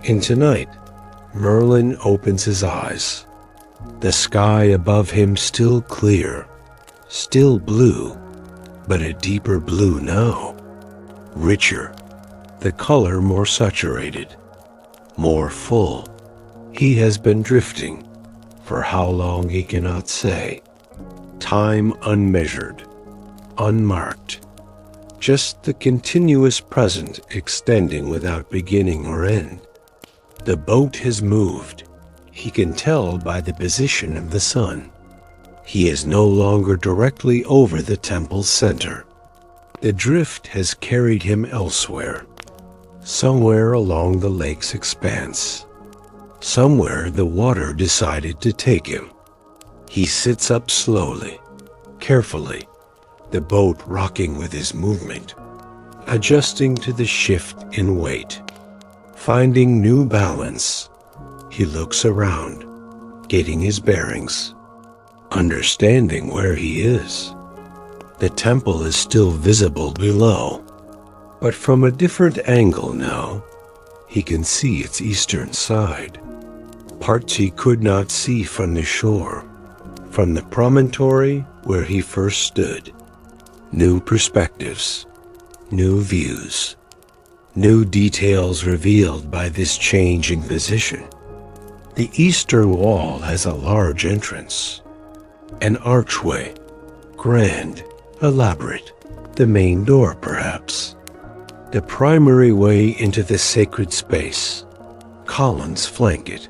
Into night, Merlin opens his eyes. The sky above him still clear, still blue, but a deeper blue now, richer, the color more saturated, more full. He has been drifting, for how long he cannot say. Time unmeasured, unmarked, just the continuous present extending without beginning or end. The boat has moved. He can tell by the position of the sun. He is no longer directly over the temple's center. The drift has carried him elsewhere, somewhere along the lake's expanse. Somewhere the water decided to take him. He sits up slowly, carefully, the boat rocking with his movement, adjusting to the shift in weight, finding new balance. He looks around, getting his bearings, understanding where he is. The temple is still visible below, but from a different angle now. He can see its eastern side, parts he could not see from the shore, from the promontory where he first stood. New perspectives, new views, new details revealed by this changing position. The eastern wall has a large entrance, an archway, grand, elaborate, the main door perhaps, the primary way into the sacred space. Columns flank it,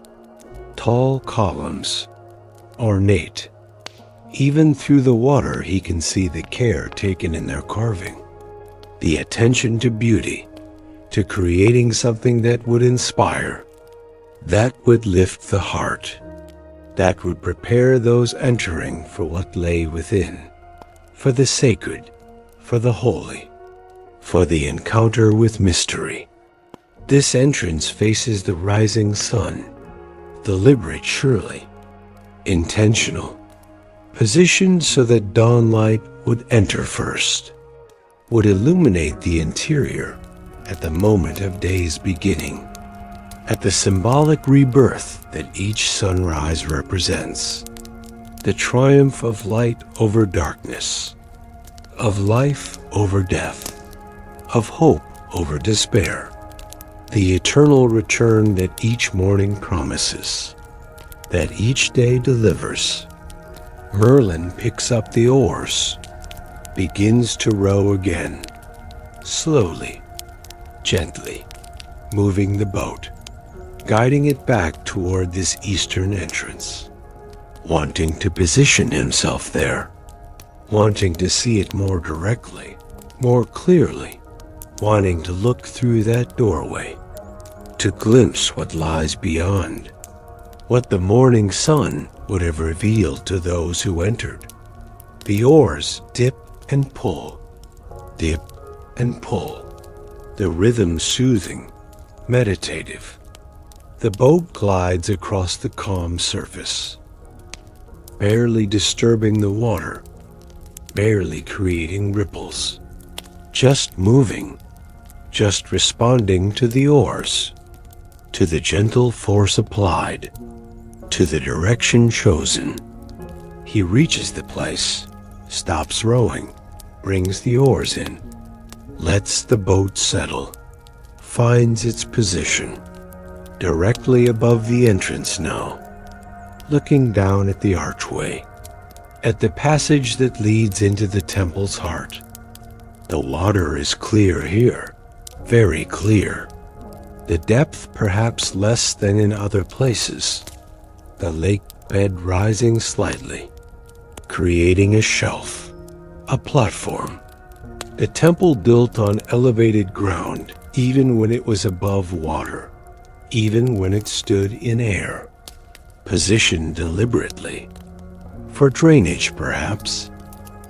tall columns, ornate. Even through the water he can see the care taken in their carving, the attention to beauty, to creating something that would inspire, that would lift the heart, that would prepare those entering for what lay within, for the sacred, for the holy, for the encounter with mystery. This entrance faces the rising sun, deliberate surely, intentional, positioned so that dawnlight would enter first, would illuminate the interior at the moment of day's beginning, at the symbolic rebirth that each sunrise represents, the triumph of light over darkness, of life over death, of hope over despair, the eternal return that each morning promises, that each day delivers. Merlin picks up the oars, begins to row again, slowly, gently, moving the boat, guiding it back toward this eastern entrance, wanting to position himself there, wanting to see it more directly, more clearly, wanting to look through that doorway, to glimpse what lies beyond, what the morning sun would have revealed to those who entered. The oars dip and pull, dip and pull, the rhythm soothing, meditative. The boat glides across the calm surface, barely disturbing the water, barely creating ripples, just moving, just responding to the oars, to the gentle force applied, to the direction chosen. He reaches the place, stops rowing, brings the oars in, lets the boat settle, finds its position, directly above the entrance now, looking down at the archway, at the passage that leads into the temple's heart. The water is clear here, very clear. The depth perhaps less than in other places, the lake bed rising slightly, creating a shelf, a platform. The temple built on elevated ground, even when it was above water, even when it stood in air, positioned deliberately, for drainage perhaps,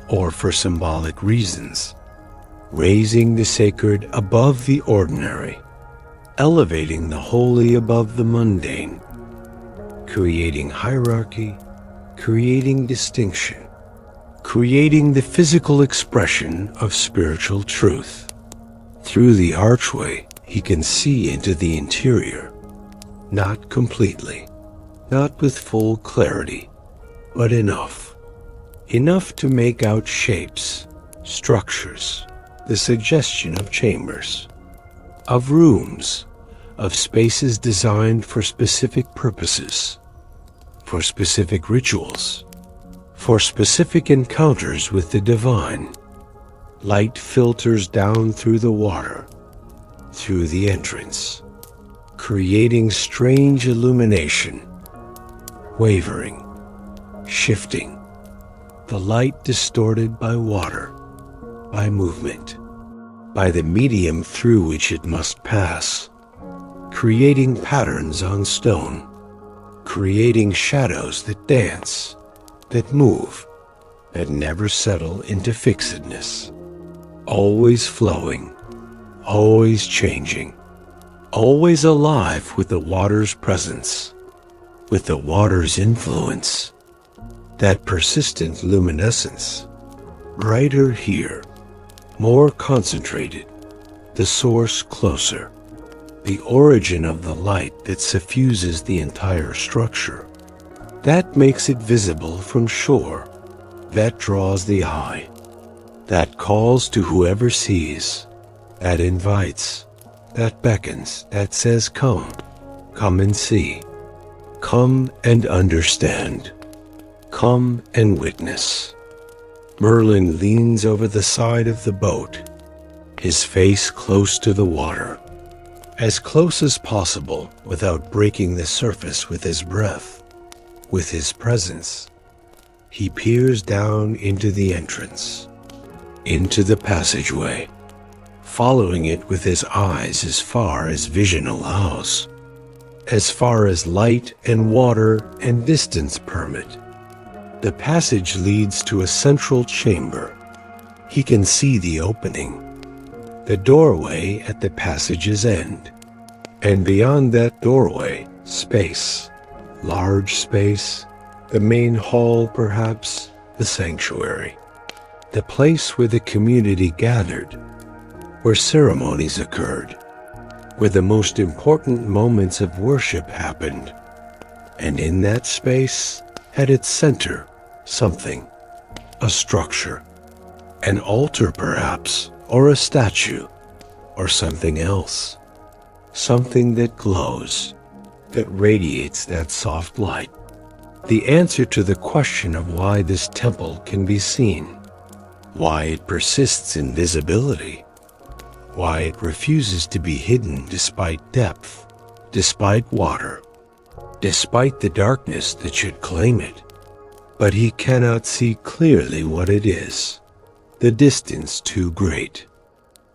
or for symbolic reasons, raising the sacred above the ordinary, elevating the holy above the mundane, creating hierarchy, creating distinction, creating the physical expression of spiritual truth. Through the archway, he can see into the interior, not completely, not with full clarity, but enough to make out shapes, structures, the suggestion of chambers, of rooms, of spaces designed for specific purposes, for specific rituals, for specific encounters with the divine. Light filters down through the water, through the entrance, creating strange illumination, wavering, shifting, the light distorted by water, by movement, by the medium through which it must pass, creating patterns on stone, creating shadows that dance, that move, that never settle into fixedness, always flowing, always changing, always alive with the water's presence, with the water's influence, that persistent luminescence, brighter here, more concentrated, the source closer, the origin of the light that suffuses the entire structure. That makes it visible from shore, that draws the eye, that calls to whoever sees, that invites, that beckons, that says, come and see, come and understand, come and witness. Merlin leans over the side of the boat, his face close to the water, as close as possible without breaking the surface with his breath, with his presence. He peers down into the entrance, into the passageway, following it with his eyes as far as vision allows, as far as light and water and distance permit. The passage leads to a central chamber. He can see the opening, the doorway at the passage's end, and beyond that doorway, space, large space, the main hall perhaps, the sanctuary, the place where the community gathered, where ceremonies occurred, where the most important moments of worship happened. And in that space, at its center, something, a structure, an altar perhaps, or a statue, or something else, something that glows, that radiates that soft light. The answer to the question of why this temple can be seen, why it persists in visibility, why it refuses to be hidden despite depth, despite water, despite the darkness that should claim it. But he cannot see clearly what it is, the distance too great,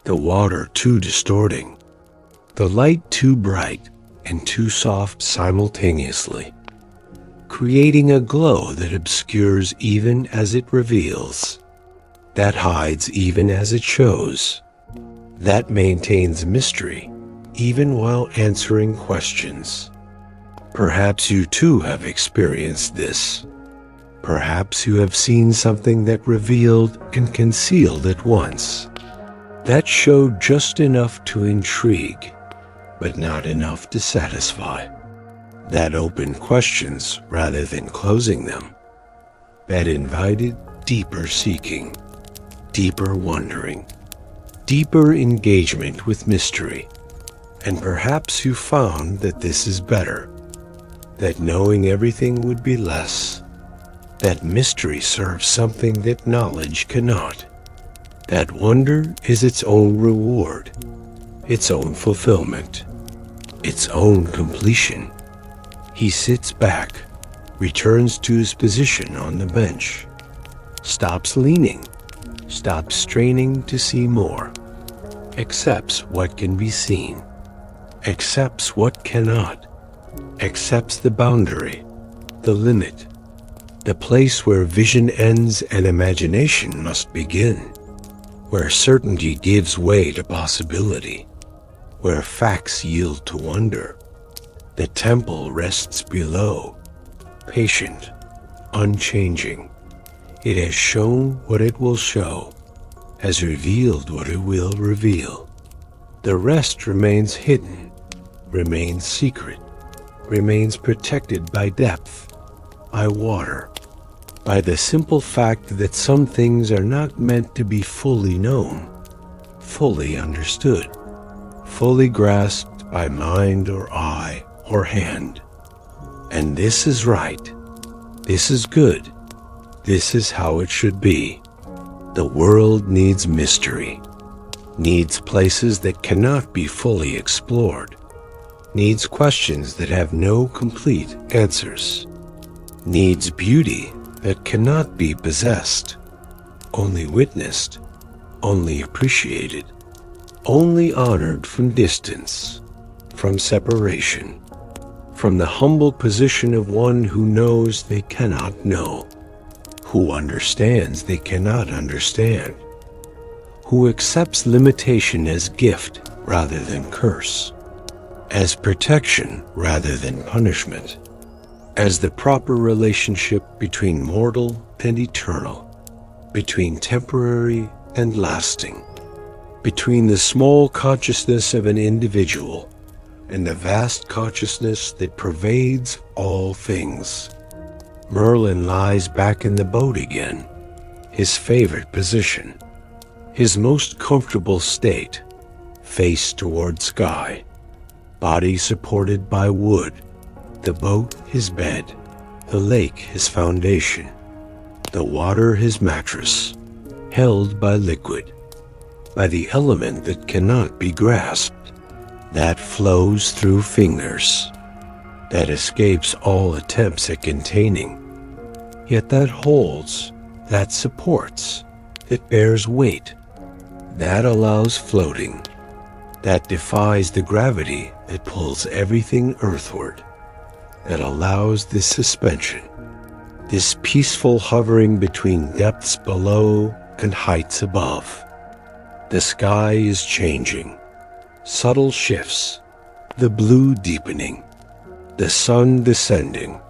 the water too distorting, the light too bright and too soft simultaneously, creating a glow that obscures even as it reveals, that hides even as it shows, that maintains mystery even while answering questions. Perhaps you too have experienced this. Perhaps you have seen something that revealed and concealed at once, that showed just enough to intrigue, but not enough to satisfy, that opened questions rather than closing them, that invited deeper seeking, deeper wondering, deeper engagement with mystery. And perhaps you found that this is better, that knowing everything would be less, that mystery serves something that knowledge cannot, that wonder is its own reward, its own fulfillment, its own completion. He sits back, returns to his position on the bench, stops leaning, stops straining to see more, accepts what can be seen, accepts what cannot, accepts the boundary, the limit, the place where vision ends and imagination must begin, where certainty gives way to possibility, where facts yield to wonder. The temple rests below, patient, unchanging. It has shown what it will show, has revealed what it will reveal. The rest remains hidden, remains secret, remains protected by depth, by water, by the simple fact that some things are not meant to be fully known, fully understood, fully grasped by mind or eye or hand. And this is right, this is good, this is how it should be. The world needs mystery, needs places that cannot be fully explored, needs questions that have no complete answers, needs beauty that cannot be possessed, only witnessed, only appreciated, only honored from distance, from separation, from the humble position of one who knows they cannot know, who understands they cannot understand, who accepts limitation as gift rather than curse, as protection rather than punishment, as the proper relationship between mortal and eternal, between temporary and lasting, between the small consciousness of an individual and the vast consciousness that pervades all things. Merlin lies back in the boat again, his favorite position, his most comfortable state, face toward sky, body supported by wood, the boat his bed, the lake his foundation, the water his mattress, held by liquid, by the element that cannot be grasped, that flows through fingers, that escapes all attempts at containing, yet that holds, that supports, that bears weight, that allows floating, that defies the gravity that pulls everything earthward, that allows this suspension, this peaceful hovering between depths below and heights above. The sky is changing, subtle shifts, the blue deepening, the sun descending,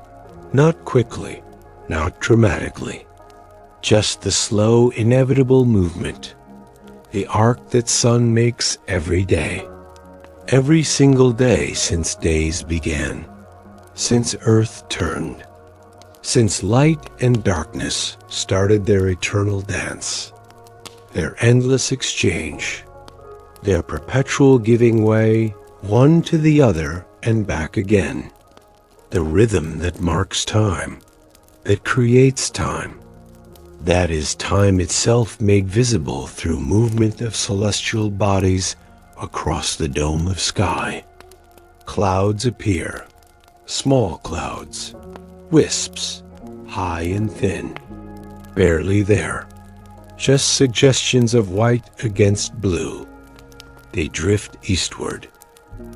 not quickly, not dramatically, just the slow, inevitable movement, the arc that sun makes every day, every single day since days began, since earth turned, since light and darkness started their eternal dance, their endless exchange, their perpetual giving way one to the other and back again, the rhythm that marks time, that creates time, that is time itself made visible through movement of celestial bodies across the dome of sky. Clouds appear, small clouds, wisps, high and thin, barely there, just suggestions of white against blue. They drift eastward,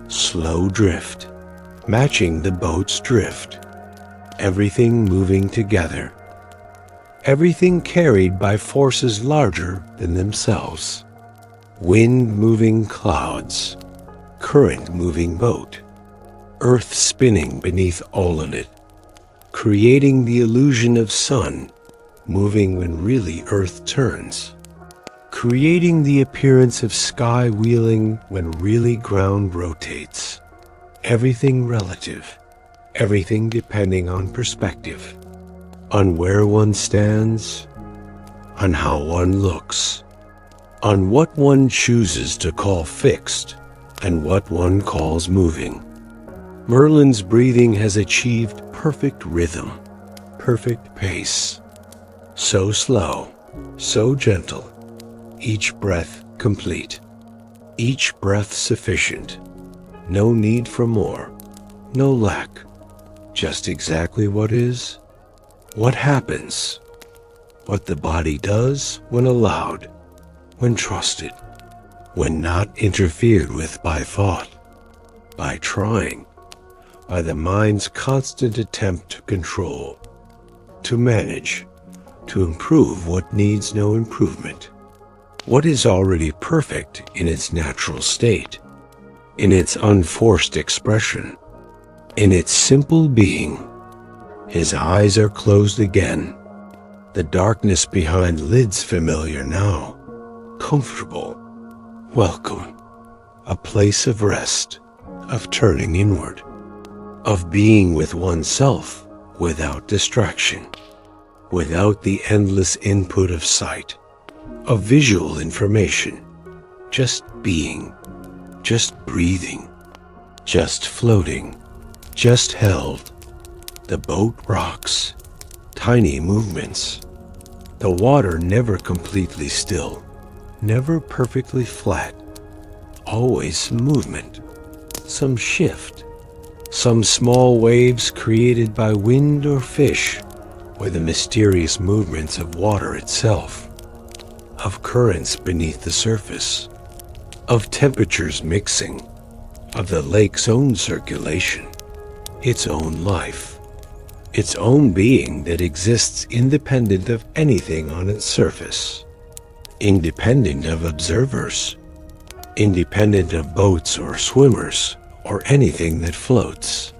slow drift, matching the boat's drift, everything moving together, everything carried by forces larger than themselves. Wind moving clouds, current moving boat, earth spinning beneath all of it, creating the illusion of sun moving when really earth turns, creating the appearance of sky wheeling when really ground rotates. Everything relative, everything depending on perspective, on where one stands, on how one looks, on what one chooses to call fixed and what one calls moving. Merlin's breathing has achieved perfect rhythm, perfect pace. So slow, so gentle, each breath complete, each breath sufficient. No need for more, no lack, just exactly what is, what happens, what the body does when allowed, when trusted, when not interfered with by thought, by trying, by the mind's constant attempt to control, to manage, to improve what needs no improvement, what is already perfect in its natural state, in its unforced expression, in its simple being. His eyes are closed again, the darkness behind lids familiar now, comfortable, welcome, a place of rest, of turning inward, of being with oneself without distraction, without the endless input of sight, of visual information, just being, just breathing, just floating, just held. The boat rocks, tiny movements. The water never completely still, never perfectly flat, always some movement, some shift, some small waves created by wind or fish, or the mysterious movements of water itself, of currents beneath the surface, of temperatures mixing, of the lake's own circulation, its own life, its own being that exists independent of anything on its surface, independent of observers, independent of boats or swimmers or anything that floats.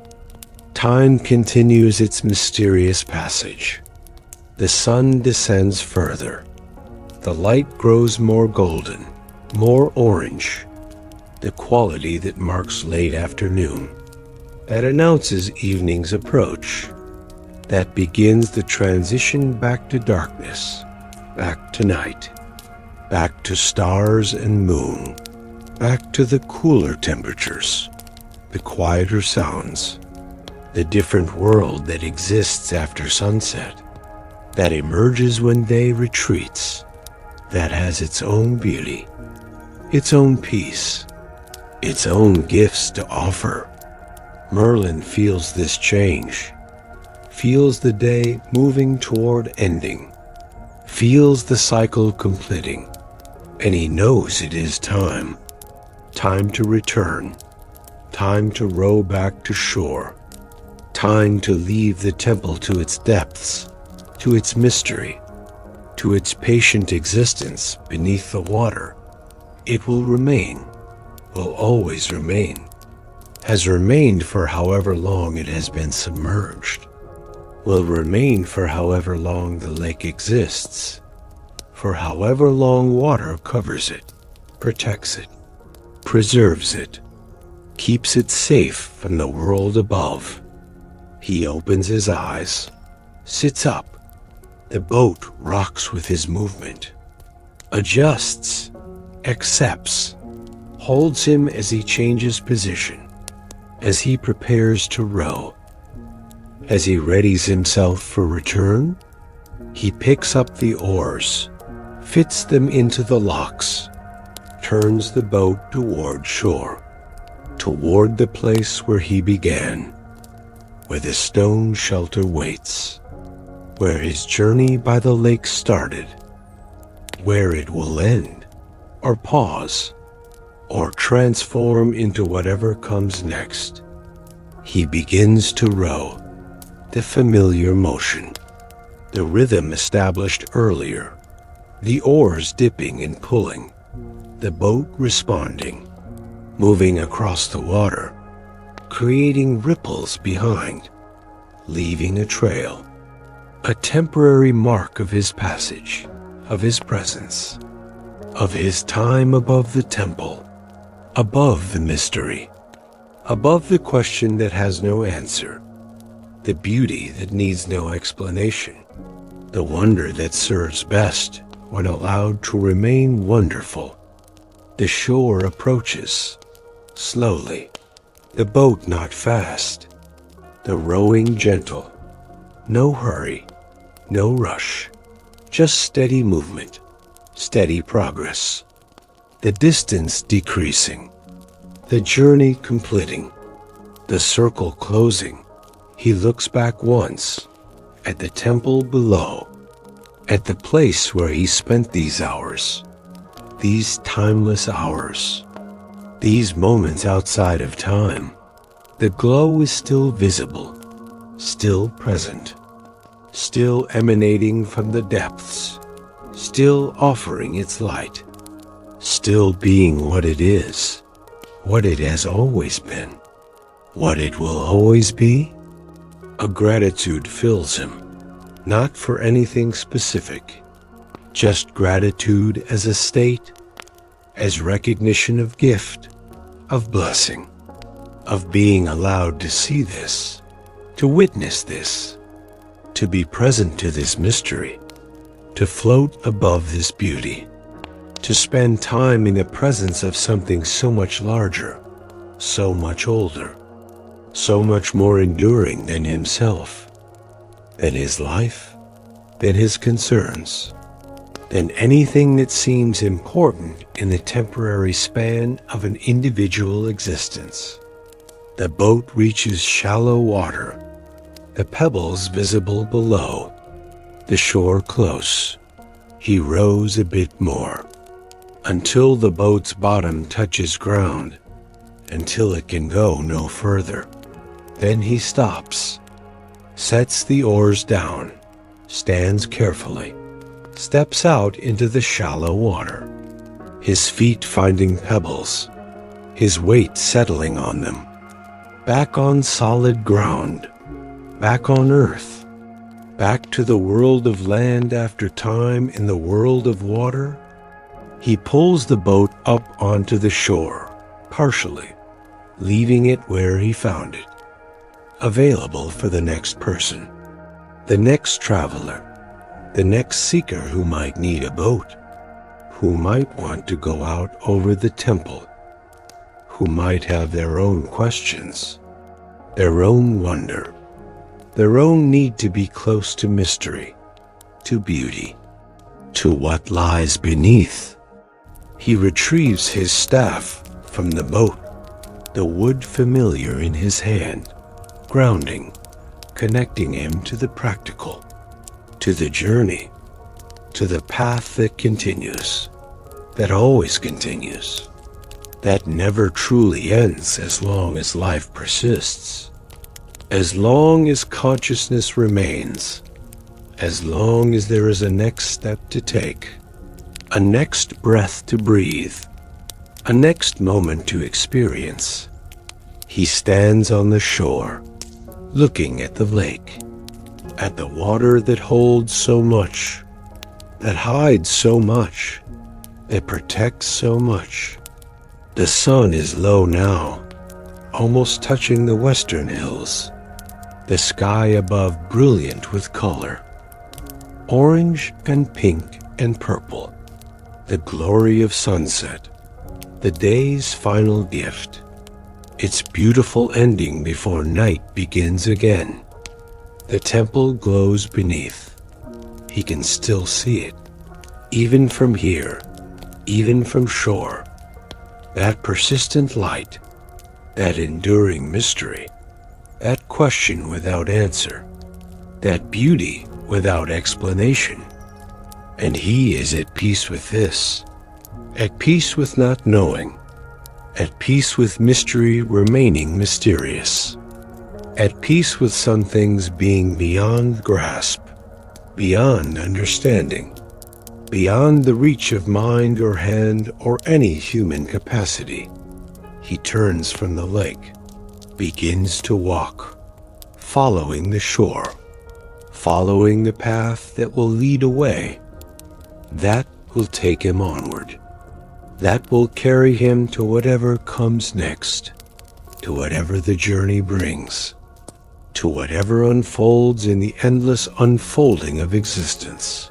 Time continues its mysterious passage. The sun descends further. The light grows more golden, more orange, the quality that marks late afternoon, that announces evening's approach, that begins the transition back to darkness, back to night, back to stars and moon, back to the cooler temperatures, the quieter sounds, the different world that exists after sunset, that emerges when day retreats, that has its own beauty, its own peace, its own gifts to offer. Merlin feels this change, feels the day moving toward ending, feels the cycle completing, and he knows it is time. Time to return, time to row back to shore, time to leave the temple to its depths, to its mystery, to its patient existence beneath the water. It will remain, will always remain, has remained for however long it has been submerged, will remain for however long the lake exists, for however long water covers it, protects it, preserves it, keeps it safe from the world above. He opens his eyes, sits up. The boat rocks with his movement, adjusts, accepts, holds him as he changes position, as he prepares to row. As he readies himself for return, he picks up the oars, fits them into the locks, turns the boat toward shore, toward the place where he began, where the stone shelter waits, where his journey by the lake started, where it will end, or pause, or transform into whatever comes next. He begins to row, The familiar motion, the rhythm established earlier, the oars dipping and pulling, the boat responding, moving across the water, creating ripples behind, leaving a trail, a temporary mark of his passage, of his presence, of his time above the temple, above the mystery, above the question that has no answer, the beauty that needs no explanation, the wonder that serves best when allowed to remain wonderful. The shore approaches, slowly, the boat not fast, the rowing gentle, no hurry, no rush, just steady movement, steady progress, the distance decreasing, the journey completing, the circle closing. He looks back once, at the temple below, at the place where he spent these hours, these timeless hours, these moments outside of time. The glow is still visible, still present, still emanating from the depths, still offering its light, still being what it is, what it has always been, what it will always be. A gratitude fills him, not for anything specific, just gratitude as a state, as recognition of gift, of blessing, of being allowed to see this, to witness this, to be present to this mystery, to float above this beauty, to spend time in the presence of something so much larger, so much older, so much more enduring than himself, than his life, than his concerns, than anything that seems important in the temporary span of an individual existence. The boat reaches shallow water, the pebbles visible below, the shore close. He rows a bit more, until the boat's bottom touches ground, until it can go no further. Then he stops, sets the oars down, stands carefully, steps out into the shallow water, his feet finding pebbles, his weight settling on them, back on solid ground, back on earth, back to the world of land after time in the world of water. He pulls the boat up onto the shore, partially, leaving it where he found it, available for the next person, the next traveler, the next seeker who might need a boat, who might want to go out over the temple, who might have their own questions, their own wonder, their own need to be close to mystery, to beauty, to what lies beneath. He retrieves his staff from the boat, the wood familiar in his hand, grounding, connecting him to the practical, to the journey, to the path that continues, that always continues, that never truly ends as long as life persists, as long as consciousness remains, as long as there is a next step to take, a next breath to breathe, a next moment to experience. He stands on the shore, looking at the lake, at the water that holds so much, that hides so much, that protects so much. The sun is low now, almost touching the western hills, the sky above brilliant with color, orange and pink and purple, the glory of sunset, the day's final gift, its beautiful ending before night begins again. The temple glows beneath. He can still see it, even from here, even from shore. That persistent light, that enduring mystery, that question without answer, that beauty without explanation. And he is at peace with this, at peace with not knowing, at peace with mystery remaining mysterious, at peace with some things being beyond grasp, beyond understanding, beyond the reach of mind or hand or any human capacity. He turns from the lake, begins to walk, following the shore, following the path that will lead away, that will take him onward, that will carry him to whatever comes next, to whatever the journey brings, to whatever unfolds in the endless unfolding of existence.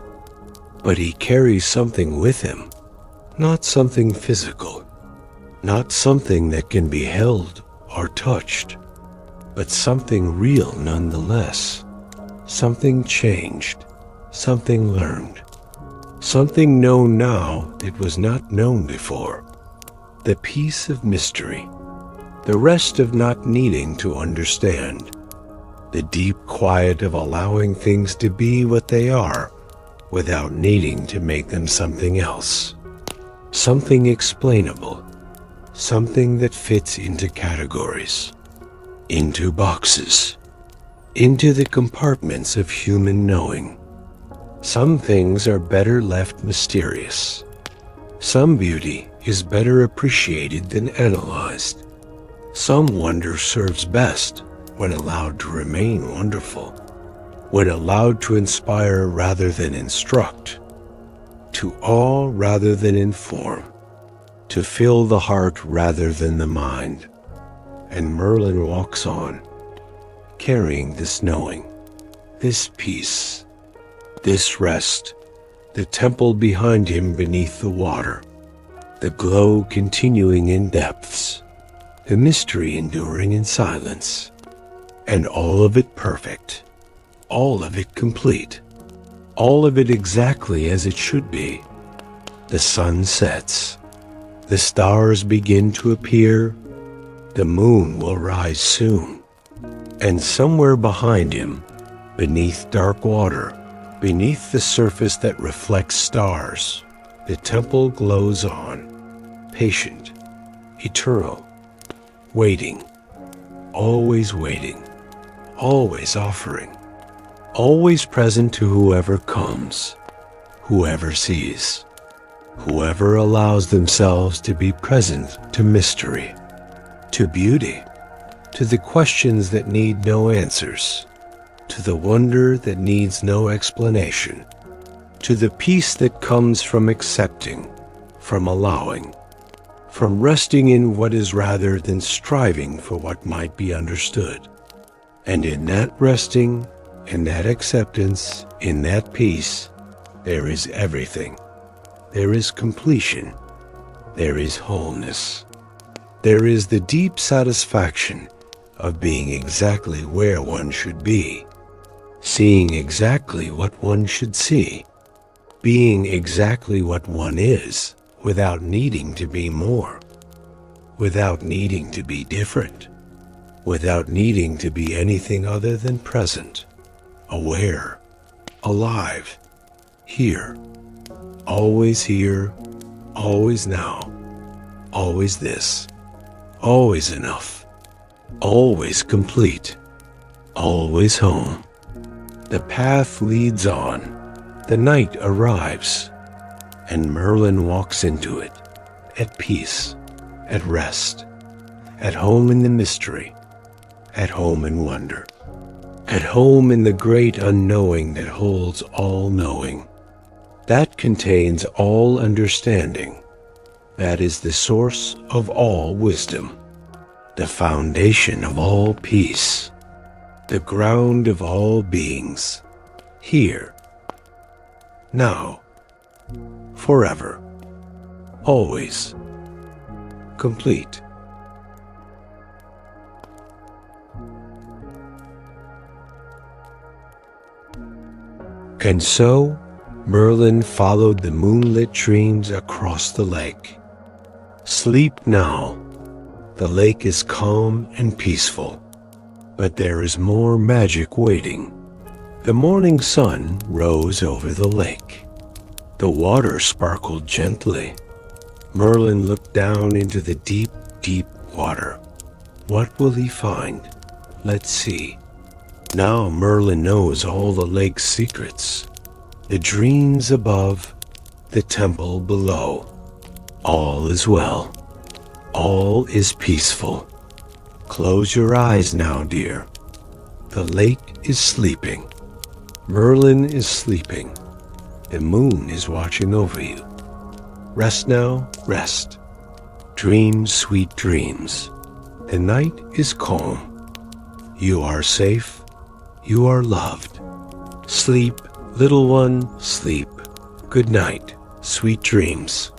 But he carries something with him, not something physical, not something that can be held or touched, but something real nonetheless, something changed, something learned, something known now that was not known before, the peace of mystery, the rest of not needing to understand, the deep quiet of allowing things to be what they are without needing to make them something else, something explainable, something that fits into categories, into boxes, into the compartments of human knowing. Some things are better left mysterious. Some beauty is better appreciated than analyzed. Some wonder serves best when allowed to remain wonderful, when allowed to inspire rather than instruct, to awe rather than inform, to fill the heart rather than the mind. And Merlin walks on, carrying this knowing, this peace, this rest, the temple behind him beneath the water, the glow continuing in depths, the mystery enduring in silence, and all of it perfect, all of it complete, all of it exactly as it should be. The sun sets, the stars begin to appear, the moon will rise soon, and somewhere behind him, beneath dark water, beneath the surface that reflects stars, the temple glows on, patient, eternal, waiting, always offering, always present to whoever comes, whoever sees, whoever allows themselves to be present to mystery, to beauty, to the questions that need no answers, to the wonder that needs no explanation, to the peace that comes from accepting, from allowing, from resting in what is rather than striving for what might be understood. And in that resting, in that acceptance, in that peace, there is everything. There is completion. There is wholeness. There is the deep satisfaction of being exactly where one should be, seeing exactly what one should see, being exactly what one is without needing to be more, without needing to be different, without needing to be anything other than present, aware, alive, here, always now, always this, always enough, always complete, always home. The path leads on, the night arrives, and Merlin walks into it, at peace, at rest, at home in the mystery, at home in wonder, at home in the great unknowing that holds all knowing, that contains all understanding, that is the source of all wisdom, the foundation of all peace, the ground of all beings, here, now, forever, always, complete. And so, Merlin followed the moonlit dreams across the lake. Sleep now. The lake is calm and peaceful, but there is more magic waiting. The morning sun rose over the lake. The water sparkled gently. Merlin looked down into the deep, deep water. What will he find? Let's see. Now Merlin knows all the lake's secrets. The dreams above, the temple below. All is well. All is peaceful. Close your eyes now, dear. The lake is sleeping. Merlin is sleeping. The moon is watching over you. Rest now, rest. Dream sweet dreams. The night is calm. You are safe. You are loved. Sleep, little one, sleep. Good night, sweet dreams.